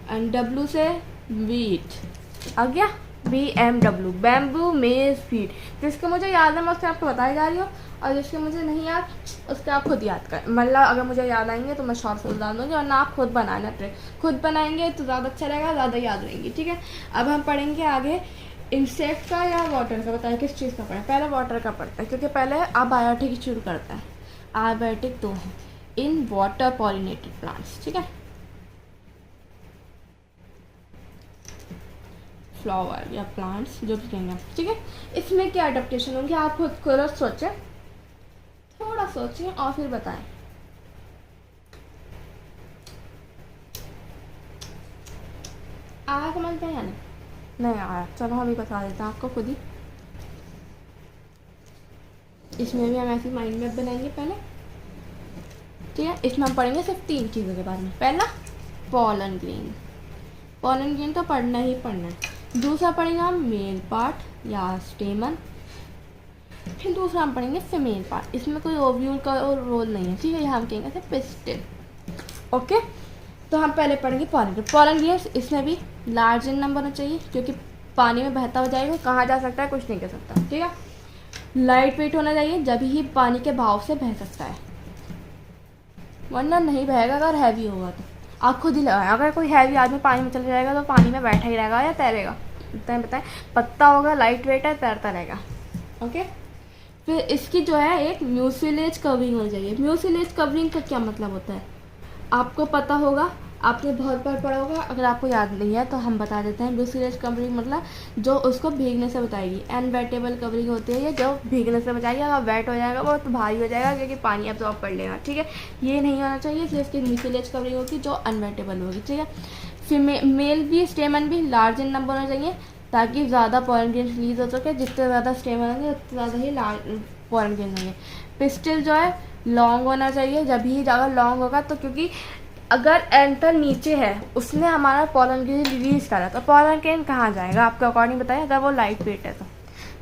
एंड W से वीट। आ गया BMW, बैम्बू, मेज, वीट। जिसके मुझे याद है मैं उसके आपको बताई जा रही हूँ, और जिसके मुझे नहीं याद उसके आप खुद याद करें। मतलब अगर मुझे याद आएंगे तो मैं शॉर्ट फुल डाल दूँगी, वरना आप खुद बनाना ट्रिक। खुद बनाएंगे तो ज़्यादा अच्छा रहेगा, ज़्यादा याद रहेंगी। ठीक है, अब हम पढ़ेंगे आगे इंसेक्ट का या वाटर का। बताएं किस चीज़ का पढ़ें? पहले वाटर का पढ़ते हैं, क्योंकि पहले अबायोटिक शुरू करता है। अबायोटिक दो है इन वाटर पॉलिनेटेड प्लांट्स। ठीक है, फ्लावर या प्लांट्स जो भी कहेंगे। ठीक है, इसमें क्या अडेप्टेशन होंगे आप खुद सोचें, थोड़ा सोचें और फिर बताएं। आया समझ में या नहीं आया? चलो हम ही बता देते हैं आपको खुद ही। इसमें भी हम ऐसी माइंड मैप बनाएंगे पहले। ठीक है, इसमें हम पढ़ेंगे सिर्फ 3 चीज़ों के बारे में। पहला पॉलन ग्रेन, पॉलन ग्रेन तो पढ़ना ही पढ़ना है। दूसरा पढ़ेंगे हम मेल पार्ट या स्टेमन। फिर दूसरा हम पढ़ेंगे फीमेल पार्ट। इसमें कोई ओव्यूल का रोल नहीं है। ठीक है, यहाँ हम कहेंगे सिर्फ पिस्टिल। ओके, तो हम पहले पढ़ेंगे पॉलन ग्रेन। पॉलन ग्रेन इसमें भी लार्ज इन नंबर होना चाहिए, क्योंकि पानी में बहता हो जाएगा, कहाँ जा सकता है कुछ नहीं कर सकता। ठीक है, लाइट वेट होना चाहिए, जब ही पानी के बहाव से बह सकता है, वरना नहीं बहेगा। अगर हैवी होगा तो आप खुद ही लगाएं। अगर कोई हैवी आदमी पानी में चला जाएगा तो पानी में बैठा ही रहेगा या तैरेगा? बताएं। पत्ता होगा, लाइट वेट है, तैरता रहेगा। ओके, फिर इसकी जो है एक म्यूसिलेज कवरिंग होनी चाहिए। म्यूसिलेज कवरिंग का क्या मतलब होता है आपको पता होगा, आपने बहुत बार पढ़ा होगा। अगर आपको याद नहीं है तो हम बता देते हैं। म्यूसिलेज कवरिंग मतलब जो उसको भीगने से बचाएगी। अनवेटेबल कवरिंग होती है ये, जो भीगने से बचाएगी। अगर वेट हो जाएगा वो तो भारी हो जाएगा, क्योंकि पानी अब्जॉर्ब कर लेगा। ठीक है, ये नहीं होना चाहिए, इसलिए इसकी म्यूसिलेज कवरिंग होगी जो अनवेटेबल होगी। ठीक है, फिर मेल भी स्टेमन भी लार्ज इन नंबर होना चाहिए, ताकि ज़्यादा पॉलन ग्रेन रिलीज हो सके। जितने ज़्यादा स्टेमन होंगे उतने ज़्यादा ही लार्ज पॉलन ग्रेन होंगे। पिस्टिल जो है लॉन्ग होना चाहिए, जब भी ज़्यादा लॉन्ग होगा तो, क्योंकि अगर एंथर नीचे है उसने हमारा पॉलन ग्रेन रिलीज करा, तो पॉलन ग्रेन कहाँ जाएगा आपके अकॉर्डिंग बताइए? अगर वो लाइट वेट है तो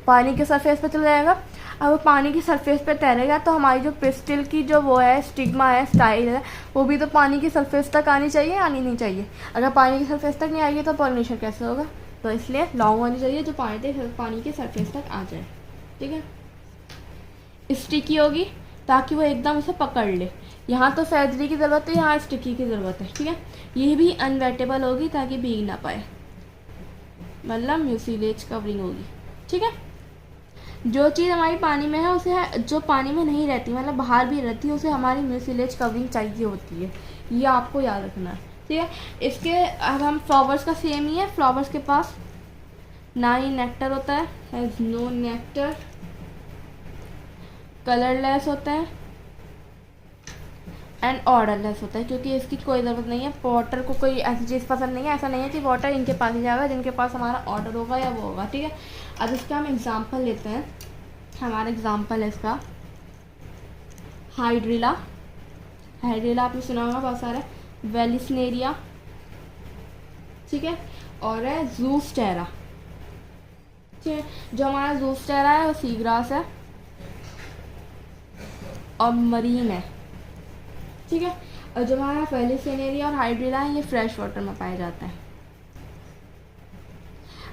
पानी के सरफेस पे चला जाएगा। अब वो पानी की सरफेस पे तैरेगा तो हमारी जो पिस्टिल की जो वो है स्टिग्मा है, स्टाइल है, वो भी तो पानी की सरफेस तक आनी चाहिए, आनी नहीं चाहिए? अगर पानी की सरफेस तक नहीं आएगी तो पॉलिनेशन कैसे होगा? तो इसलिए लॉन्ग होनी चाहिए, जो पानी की सरफेस तक आ जाए। ठीक है, स्टिकी होगी ताकि वो एकदम उसे पकड़ ले। यहाँ तो फैजरी की ज़रूरत है, यहाँ स्टिकी की ज़रूरत है। ठीक है, ये भी अनवेटेबल होगी ताकि भीग ना पाए, मतलब म्यूसिलेज कवरिंग होगी। ठीक है, जो चीज़ हमारी पानी में है उसे, जो पानी में नहीं रहती मतलब बाहर भी रहती है, उसे हमारी म्यूसिलेज कवरिंग चाहिए होती है। ये आपको याद रखना है। ठीक है, इसके अब हम फ्लावर्स का सेम ही है। फ्लावर्स के पास ना ही नेक्टर होता है, हैज़ नो नेक्टर, कलरलेस होता है एंड ऑर्डरलेस होता है, क्योंकि इसकी कोई ज़रूरत नहीं है। वाटर को कोई ऐसी चीज़ पसंद नहीं है, ऐसा नहीं है कि वाटर इनके पास ही जाएगा जिनके पास हमारा ऑर्डर होगा या वो होगा। ठीक है, अब इसका हम एग्जांपल लेते हैं। हमारा एग्जांपल है इसका हाइड्रिला। हाइड्रिला आपने सुना होगा बहुत सारा। वेलिस्नेरिया, ठीक है, और है ज़ूस्टेरा। ठीक है, जो हमारा ज़ूस्टेरा है वो सी ग्रास है और मरीन है। ठीक है, और जो हमारा वेलिस्नेरिया और हाइड्रिला है ये फ्रेश वाटर में पाया जाता है।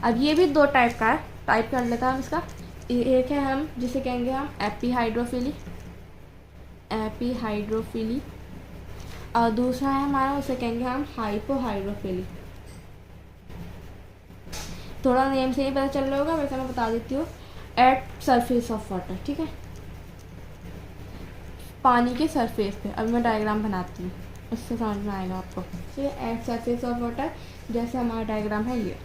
अब ये भी 2 टाइप का है, टाइप कर लेता है हम इसका। एक है हम जिसे कहेंगे हम एपीहाइड्रोफिली, एपीहाइड्रोफिली, और दूसरा है हमारा उसे कहेंगे हम हाइपोहाइड्रोफिली। थोड़ा नेम से ही पता चल रहा होगा, वैसे मैं बता देती हूँ। एट सरफेस ऑफ वाटर, ठीक है, पानी के सरफेस पे। अब मैं डायग्राम बनाती हूँ, उससे समझ में आएगा आपको। ठीक है, एट सरफेस ऑफ वाटर, जैसे हमारा डायग्राम है ये।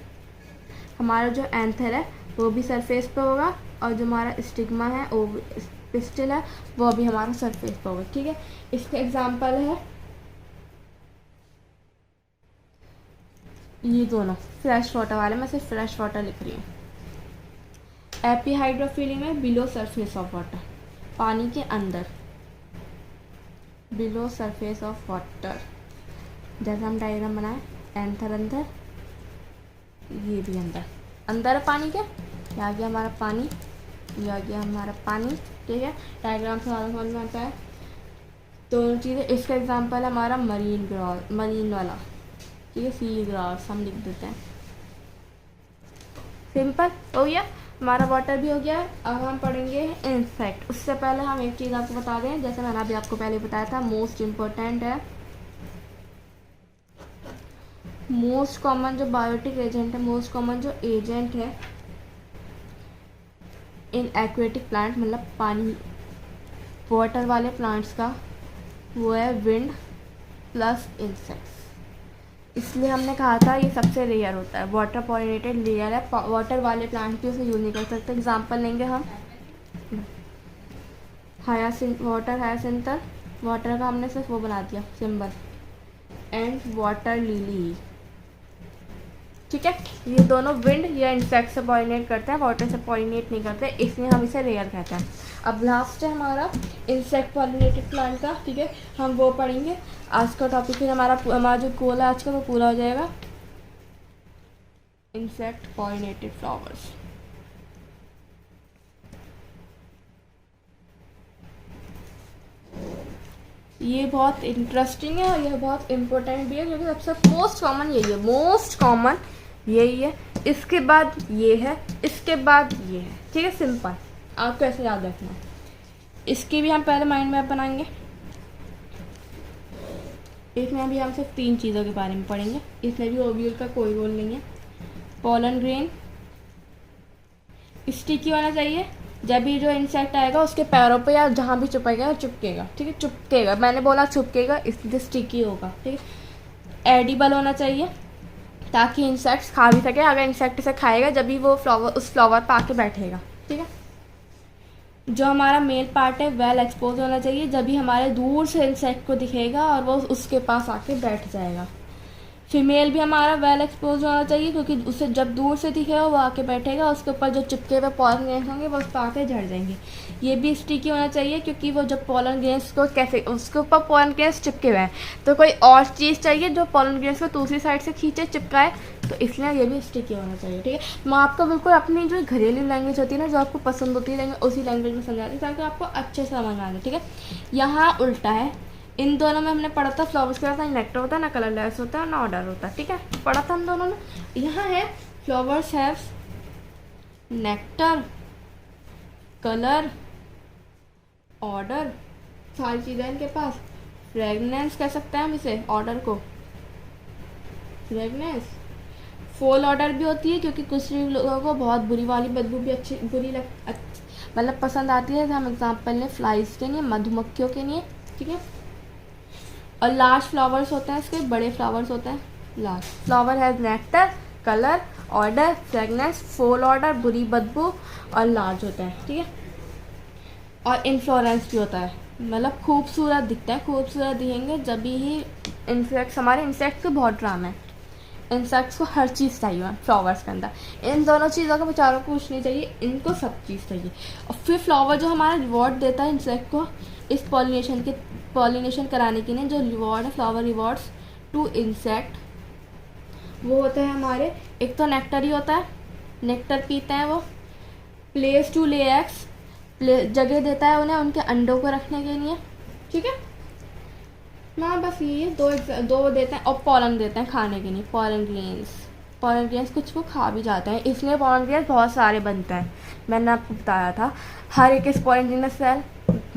हमारा जो एंथर है वो भी सरफेस पे होगा, और जो हमारा स्टिग्मा है वो पिस्टल है वो भी हमारा सरफेस पर होगा, ठीक है। इसका एग्जांपल है ये दोनों फ्रेश वाटर वाले, मैं सिर्फ फ्रेश वाटर लिख रही हूँ। एपी हाइड्रोफिलिंग है बिलो सरफेस ऑफ वाटर, पानी के अंदर, बिलो सरफेस ऑफ वाटर। जैसे हम डायग्राम बनाए, एंथर अंदर, ये भी अंदर, अंदर है पानी के, ये आ गया हमारा पानी, ये आ गया हमारा पानी, ठीक है। डायग्राम से ज़्यादा समझ में आता है दोनों चीज़ें। इसका एग्जांपल है हमारा मरीन ग्रास, मरीन वाला, ठीक है, सी ग्रास हम लिख देते हैं। सिंपल हो गया, हमारा वाटर भी हो गया। अब हम पढ़ेंगे इंसेक्ट। उससे पहले हम एक चीज़ आपको बता दें, जैसे मैंने अभी आपको पहले बताया था, मोस्ट इम्पोर्टेंट है, मोस्ट कॉमन जो बायोटिक एजेंट है, मोस्ट कॉमन जो एजेंट है इन एक्वेटिक प्लांट, मतलब पानी वाटर वाले प्लांट्स का, वो है विंड प्लस इंसेक्ट्स। इसलिए हमने कहा था ये सबसे रेयर होता है, वाटर पॉलिनेटेड रेयर है, वाटर वाले प्लांट भी उसे यूज नहीं कर सकते। एग्जांपल लेंगे हम हायासिंथ, वाटर हायासिंथर, वाटर का हमने सिर्फ वो बना दिया सिंबल, एंड वाटर लिली, ठीक है। ये दोनों विंड या इंसेक्ट से पॉलिनेट करते हैं, वाटर से पॉलिनेट नहीं करते, इसलिए हम इसे रेयर कहते हैं। अब लास्ट है हमारा इंसेक्ट पॉलिनेटेड प्लांट का, ठीक है, हम वो पढ़ेंगे। आज का टॉपिक फिर हमारा जो गोल है आज का वो पूरा हो जाएगा। इंसेक्ट पॉलिनेटेड फ्लावर्स, ये बहुत इंटरेस्टिंग है और यह बहुत इम्पोर्टेंट भी है, क्योंकि सबसे मोस्ट कॉमन यही है, मोस्ट कॉमन यही है, इसके बाद ये है, इसके बाद ये है, ठीक है। सिंपल, आपको ऐसे याद रखना है। इसकी भी हम पहले माइंड मैप बनाएंगे। इसमें भी हम सिर्फ 3 चीज़ों के बारे में पढ़ेंगे, इसमें भी ओव्यूल का कोई रोल नहीं है। पोलन ग्रेन स्टिकी होना चाहिए, जब भी जो इंसेक्ट आएगा उसके पैरों पे या जहाँ भी चुपेगा चुपकेगा, ठीक है, चुपकेगा, मैंने बोला चुपकेगा इसलिए स्टिकी होगा, ठीक है। एडिबल होना चाहिए ताकि इंसेक्ट्स खा भी सके, अगर इंसेक्ट से खाएगा जब भी वो उस फ्लावर पर आके बैठेगा, ठीक है। जो हमारा मेल पार्ट है वेल एक्सपोज होना चाहिए, जब भी हमारे दूर से इंसेक्ट को दिखेगा और वो उसके पास आके बैठ जाएगा। फीमेल भी हमारा वेल एक्सपोज होना चाहिए, क्योंकि उसे जब दूर से दिखेगा वो आके बैठेगा, उसके ऊपर जो चिपके हुए पॉलन ग्रेन्स होंगे वो उस पर आके झड़ जाएंगे। ये भी स्टिकी होना चाहिए, क्योंकि वो जब पॉलन ग्रेन्स को कैसे, उसके ऊपर पॉलन ग्रेन्स चिपके हुए हैं, तो कोई और चीज़ चाहिए जो पॉलन ग्रेन्स को दूसरी साइड से खींचे, चिपकाए, तो इसलिए ये भी स्टिकी होना चाहिए, ठीक है। मैं आपको बिल्कुल अपनी जो घरेलू लैंग्वेज होती है ना, जो आपको पसंद होती है उसी लैंग्वेज में समझाती हूँ, ताकि आपको अच्छे से समझ आ जाए, ठीक है। यहाँ उल्टा है, इन दोनों में हमने पढ़ा था फ्लावर्स के साथ नेक्टर होता है ना, कलरलेस होता है ना, ऑर्डर होता है, ठीक है, पढ़ा था इन दोनों में। यहाँ है flowers have nectar, colour, order, सारी चीज़ें इनके पास। फ्रेगनेंस कह सकते हैं हम इसे, ऑर्डर को फ्रेगनेंस। फॉल ऑर्डर भी होती है, क्योंकि कुछ लोगों को बहुत बुरी वाली बदबू भी मतलब पसंद आती है। हम एग्जाम्पल लें फ्लाइज के लिए, मधुमक्खियों के लिए, ठीक है। और लार्ज फ्लावर्स होते हैं, इसके बड़े फ्लावर्स होते हैं large. Flower has nectar, colour, order, fragrance, fall order, बुरी बदबू, और लार्ज होता है, ठीक है। और इन्फ्लोरेंस भी होता है, मतलब खूबसूरत दिखता है, खूबसूरत दिखेंगे जब भी ही इंसेक्ट्स, हमारे इंसेक्ट्स के बहुत ड्राम है, इंसेक्ट्स को हर चीज़ चाहिए फ्लावर्स के अंदर। इन दोनों चीज़ों को बेचारों को कुछ नहीं चाहिए, इनको सब चीज़ चाहिए। और फिर फ्लावर जो हमारा रिवॉर्ड देता है इंसेक्ट को इस पॉलिनेशन कराने के लिए, जो रिवॉर्ड है, फ्लावर रिवॉर्ड्स टू इंसेक्ट, वो होते हैं हमारे, एक तो नेक्टर ही होता है, नेक्टर पीते हैं वो। प्लेस टू ले एग्स, जगह देता है उन्हें उनके अंडों को रखने के लिए, ठीक है ना। बस ये दो देते हैं। और पॉलन देते हैं खाने के लिए, पॉलन ग्रेन्स कुछ वो खा भी जाते हैं, इसलिए पॉलन ग्रेन्स बहुत सारे बनते हैं। मैंने आपको बताया था, हर एक स्पोरेंजिनस सेल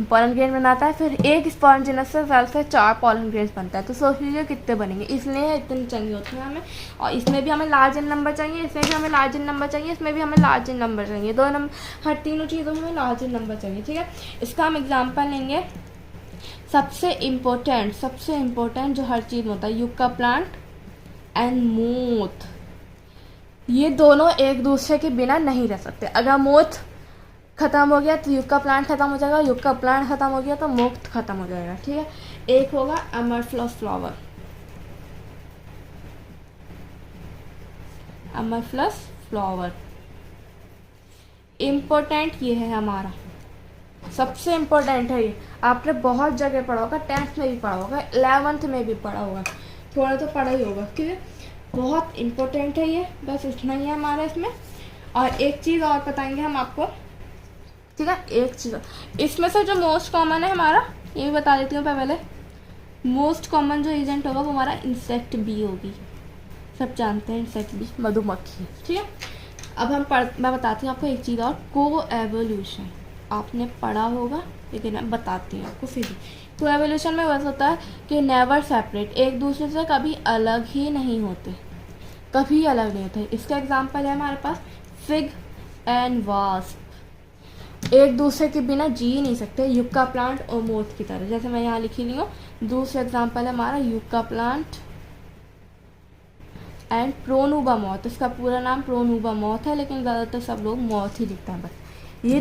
पॉलन ग्रेन बनाता है, फिर एक स्पोरेंजिनस सेल से 4 पॉलन ग्रेन्स बनता है, तो सोच लीजिए कितने बनेंगे, इसलिए इतने चाहिए होते हैं हमें। और इसमें भी हमें लार्ज एन नंबर चाहिए, इसमें भी हमें लार्ज एन नंबर चाहिए, इसमें भी हमें लार्ज एन नंबर चाहिए, दो नंबर, हर तीनों चीज़ों में हमें लार्ज एन नंबर चाहिए, ठीक है। इसका हम एग्जाम्पल लेंगे। सबसे इम्पोर्टेंट जो हर चीज़ होता है, यूका प्लांट एंड मोथ, ये दोनों एक दूसरे के बिना नहीं रह सकते। अगर मोथ ख़त्म हो गया तो युग का प्लांट ख़त्म हो जाएगा, युग का प्लांट ख़त्म हो गया तो मोक्ष ख़त्म हो जाएगा, ठीक है। एक होगा अमरफ्लॉस फ्लावर, अमरफ्लॉस फ्लावर इम्पोर्टेंट ये है हमारा, सबसे इम्पोर्टेंट है ये। आपने बहुत जगह पढ़ा होगा, 10th में भी पढ़ा होगा, 11th में भी पढ़ा होगा, थोड़ा तो पढ़ा ही होगा, ठीक है। बहुत इम्पोर्टेंट है ये, बस इतना ही है हमारा इसमें। और एक चीज़ और बताएंगे हम आपको, ठीक है। एक चीज़ इसमें से जो मोस्ट कॉमन है हमारा, ये भी बता देती हूँ पहले। मोस्ट कॉमन जो एजेंट होगा वो हमारा इंसेक्ट बी होगी, सब जानते हैं इंसेक्ट बी मधुमक्खी, ठीक है। अब मैं बताती हूँ आपको एक चीज़ और, को एवोल्यूशन आपने पढ़ा होगा, लेकिन मैं बताती हूँ आपको फिर। को एवोल्यूशन में वैसा होता है कि नेवर सेपरेट, एक दूसरे से कभी अलग ही नहीं होते, कभी अलग नहीं होते। इसका एग्जाम्पल है हमारे पास फिग एंड वास्प, एक दूसरे के बिना जी नहीं सकते, युग का प्लांट और मोथ की तरह, जैसे मैं यहाँ लिखी ली हूँ। दूसरा एग्जाम्पल है हमारा युग का प्लांट एंड प्रोनुबा मॉथ, इसका पूरा नाम प्रोनुबा मॉथ है, लेकिन ज़्यादातर सब लोग मॉथ ही लिखते हैं बस। ये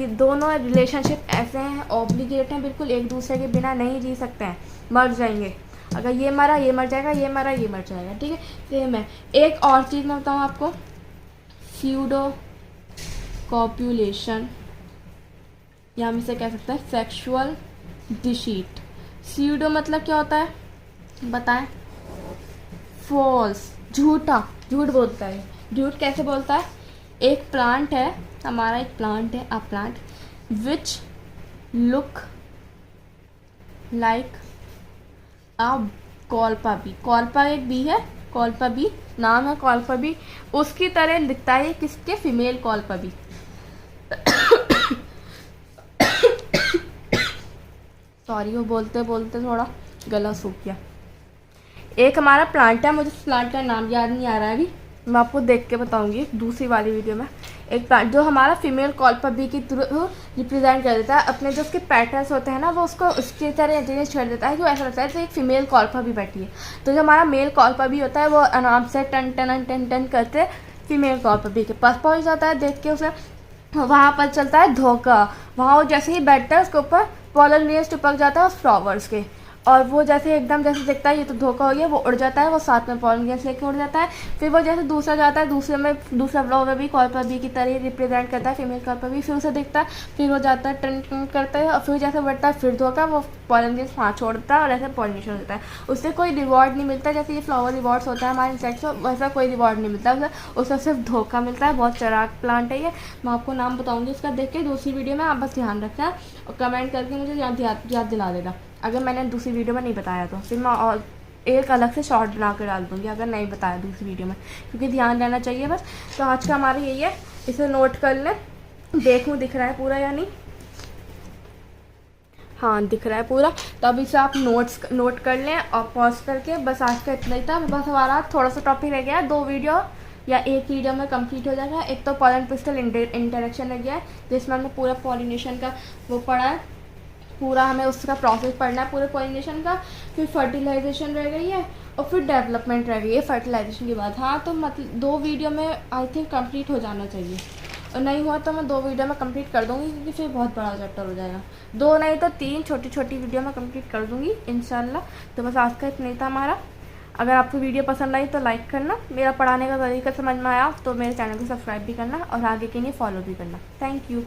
दोनों रिलेशनशिप ऐसे हैं, ऑब्लिगेट हैं, बिल्कुल एक दूसरे के बिना नहीं जी सकते हैं, मर जाएंगे। अगर ये मरा ये मर जाएगा, ये मरा ये मर जाएगा, ठीक है। सेम है। एक और चीज़ मैं बताऊँ आपको, स्यूडो कॉप्यूलेशन, या हम इसे कह सकते हैं सेक्सुअल डिसीट। स्यूडो मतलब क्या होता है बताएं? फॉल्स, झूठा, झूठ बोलता है। झूठ कैसे बोलता है? एक प्लांट है हमारा, एक प्लांट है, a plant which look like a Colpa bee, Colpa एक बी है, कॉल्पा बी नाम है, कॉल्पा बी उसकी तरह दिखता है, किसके? Female कॉल्पा B. सॉरी, वो बोलते बोलते थोड़ा गला सूख गया। एक हमारा प्लांट है, मुझे प्लांट का नाम याद नहीं आ रहा है अभी, मैं आपको देख के बताऊंगी दूसरी वाली वीडियो में। एक प्लांट जो हमारा फीमेल कॉल्पा बी की थ्रू रिप्रेजेंट कर देता है, अपने जो उसके पैटर्न्स होते हैं ना, वो उसको उसकी तरह इंट्रोड्यूस कर देता है कि वो ऐसा लगता है तो एक फीमेल कॉल्पा बी बैठी है। तो जो हमारा मेल कॉल्पा बी होता है वो आराम से टन टन टन टन करते फीमेल कॉल्पा बी के पास पहुँच जाता है। देख के उसे वहाँ पर चलता है धोखा, वहाँ वो जैसे ही बैठता है उसके ऊपर पॉलन लेयर्स चिपक जाता है उस फ्लावर्स के, और वो जैसे एकदम जैसे दिखता है ये तो धोखा हो गया, वो उड़ जाता है, वो साथ में पॉलन गैस लेके उड़ जाता है। फिर वो जैसे दूसरा जाता है, दूसरा फ्लावर भी कॉल्पा बी की तरह रिप्रेजेंट करता है, फीमेल कॉल्पा बी, फिर उसे दिखता है, फिर वो जाता है टन टन करता है, और फिर जैसे बढ़ता है फिर धोखा, वो पॉलन गैस वहाँ छोड़ता है और ऐसे पॉलिनेशन होता है। उससे कोई रिवॉर्ड नहीं मिलता, जैसे ये फ्लावर रिवॉर्ड्स होता है हमारे इंसेक्ट्स को, वैसा कोई रिवॉर्ड नहीं मिलता उससे सिर्फ धोखा मिलता है। बहुत चराग प्लांट है ये, मैं आपको नाम बताऊँगी उसका देख के दूसरी वीडियो में, आप बस ध्यान रखना और कमेंट करके मुझे याद दिला देना अगर मैंने दूसरी वीडियो में नहीं बताया तो, फिर मैं और एक अलग से शॉर्ट बना कर डाल दूँगी अगर नहीं बताया दूसरी वीडियो में, क्योंकि ध्यान रहना चाहिए बस। तो आज का हमारा यही है, इसे नोट कर लें, देखूँ दिख रहा है पूरा या नहीं। हाँ दिख रहा है पूरा, तो अब इसे आप नोट कर लें और पॉज करके। बस आज का इतना ही था, बस हमारा थोड़ा सा टॉपिक रह गया है, 2 वीडियो या एक वीडियो में कंप्लीट हो जाएगा। एक तो पॉलन पिस्टल इंटरेक्शन रह गया है, जिसमें हमने पूरा पॉलिनेशन का वो पढ़ा है, पूरा हमें उसका प्रोसेस पढ़ना है पूरे पॉलिनेशन का। फिर फर्टिलाइजेशन रह गई है और फिर डेवलपमेंट रह गई है फर्टिलाइजेशन के बाद। हाँ तो मतलब 2 वीडियो में आई थिंक कंप्लीट हो जाना चाहिए, और नहीं हुआ तो मैं 2 वीडियो में कंप्लीट कर दूँगी, क्योंकि फिर बहुत बड़ा चैप्टर हो जाएगा। 2 नहीं तो 3 छोटी छोटी वीडियो में कंप्लीट कर दूँगी इंशाल्लाह। तो बस आज का इतना ही था हमारा। अगर आपको वीडियो पसंद आई तो लाइक करना, मेरा पढ़ाने का तरीका समझ में आया तो मेरे चैनल को सब्सक्राइब भी करना और आगे के लिए फॉलो भी करना। Thank you.